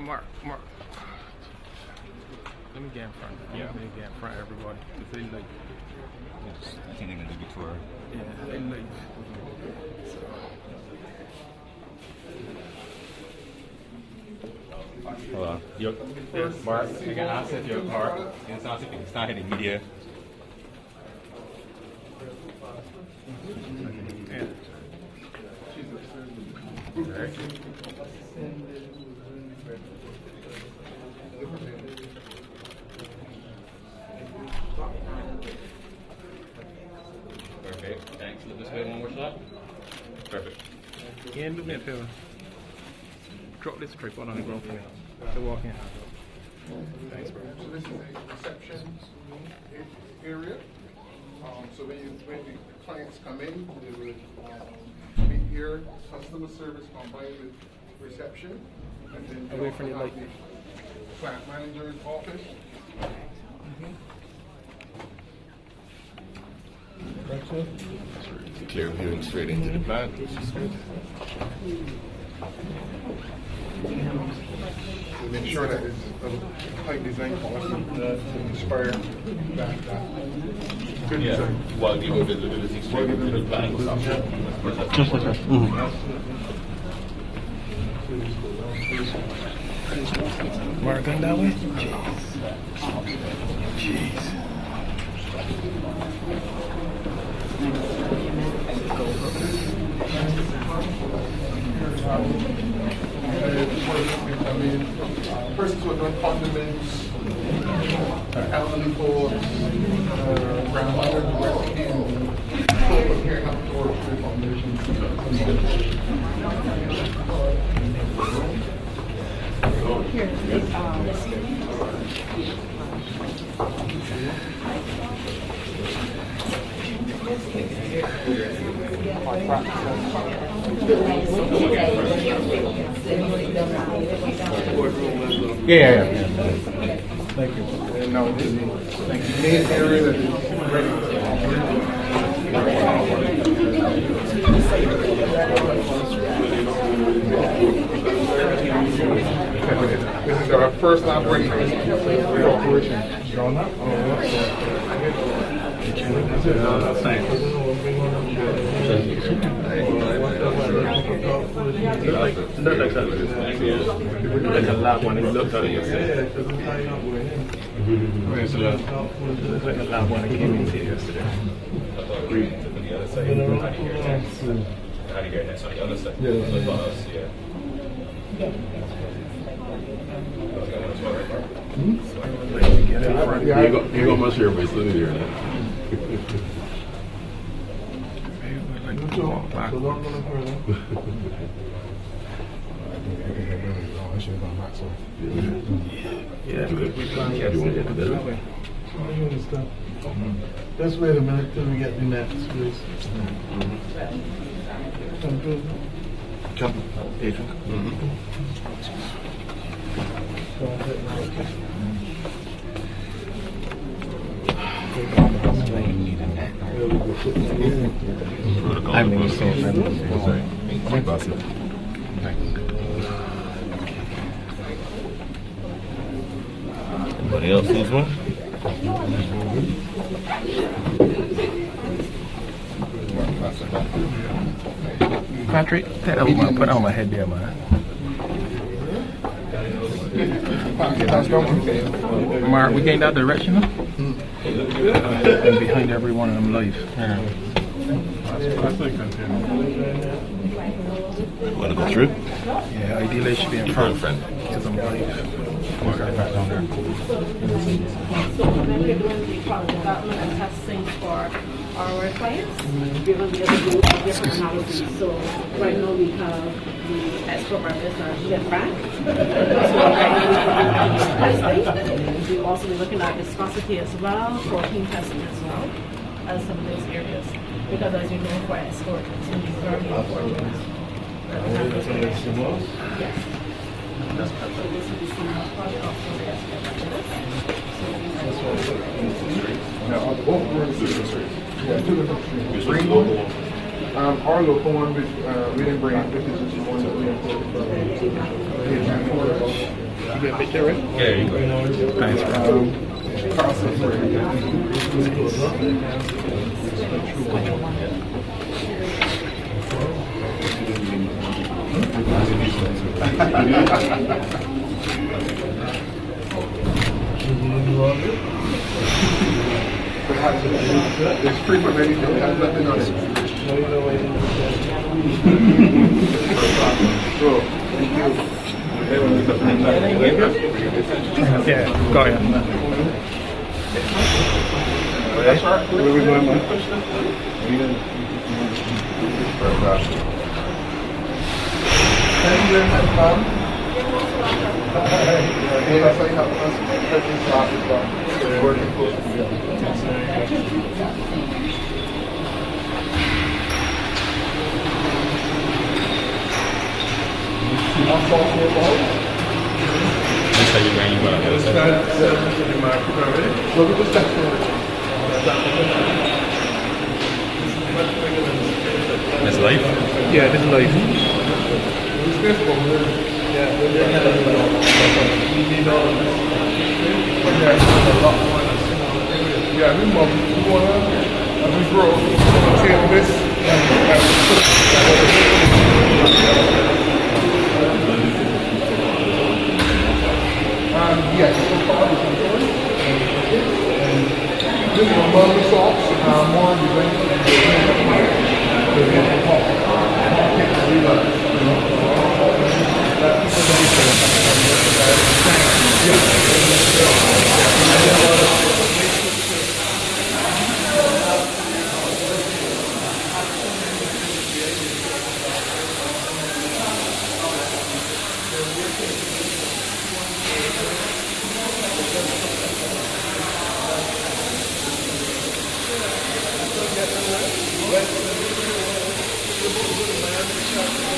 Speaker 11: Mark. Let me get in front. Yeah. Let me get in front of everybody. If they late.
Speaker 12: I think they're going to do tour.
Speaker 11: Yeah, they late.
Speaker 12: Hold on. Mark, you can ask if you're Mark. It's not hitting media. Perfect. Thanks. Look this way one more shot. Perfect.
Speaker 11: And do me a favor. Drop this tripod on the ground for me. To walk in. Thanks, bro.
Speaker 4: So this is a reception area. So when the clients come in, they will meet here, customer service combined with reception, and then
Speaker 11: Away from the light.
Speaker 4: the plant manager's office.
Speaker 9: Clear viewing straight into the plant, which is good.
Speaker 4: We make sure that it's a high design policy to inspire that good design.
Speaker 12: While giving visibility straight into the plant.
Speaker 11: Just like that. Mark going that way? Jeez.
Speaker 4: Persons who are doing condiments, elderly folks, grandmothers, recipes, people preparing up towards the foundation.
Speaker 11: Yeah.
Speaker 4: Thank you. And now this is the main area that is ready. This is our first operation. Drawn up?
Speaker 11: Like a lab one, it looked at it yesterday. Where's the lab? It's like a lab one that came in here yesterday.
Speaker 12: You got much here, but it's living here now.
Speaker 8: Let's wait a minute till we get the next, please.
Speaker 11: Jump, Adrian. I mean, so
Speaker 12: Anybody else needs one?
Speaker 11: Patrick, that over my, put on my head there, man. Mark, we gained that direction, huh? And behind every one of them live.
Speaker 12: Want to go through?
Speaker 11: Yeah, ideally it should be in front. Because I'm live. Back down there.
Speaker 10: So we're going to be doing the product development and testing for our clients. We're going to be able to do different analyses. So right now we have the export markets are Chef Frank. So right now we're testing. We'll also be looking at viscosity as well, protein testing as well, as some of those areas. Because as you know, for export, it's going to be very important. Yes. So this will be some part of the export markets.
Speaker 4: Our local one, which we didn't bring, which is just the one that we imported from. You get a picture, right?
Speaker 12: Yeah, you go.
Speaker 11: Thanks,
Speaker 4: It's free from anything. It has nothing on it. So, thank you.
Speaker 11: Yeah, got it.
Speaker 4: That's right. Where are we going, man? Thank you very much, Mom. That's why you have us working close together.
Speaker 12: That's how you bring you up. That's life?
Speaker 11: Yeah, this is life.
Speaker 4: Yeah, we want as we grow, change this.
Speaker 13: Yes, so far we can afford it. This is among the salts, more you drink and you drink the plant. So you get the pulp.
Speaker 1: Thank you.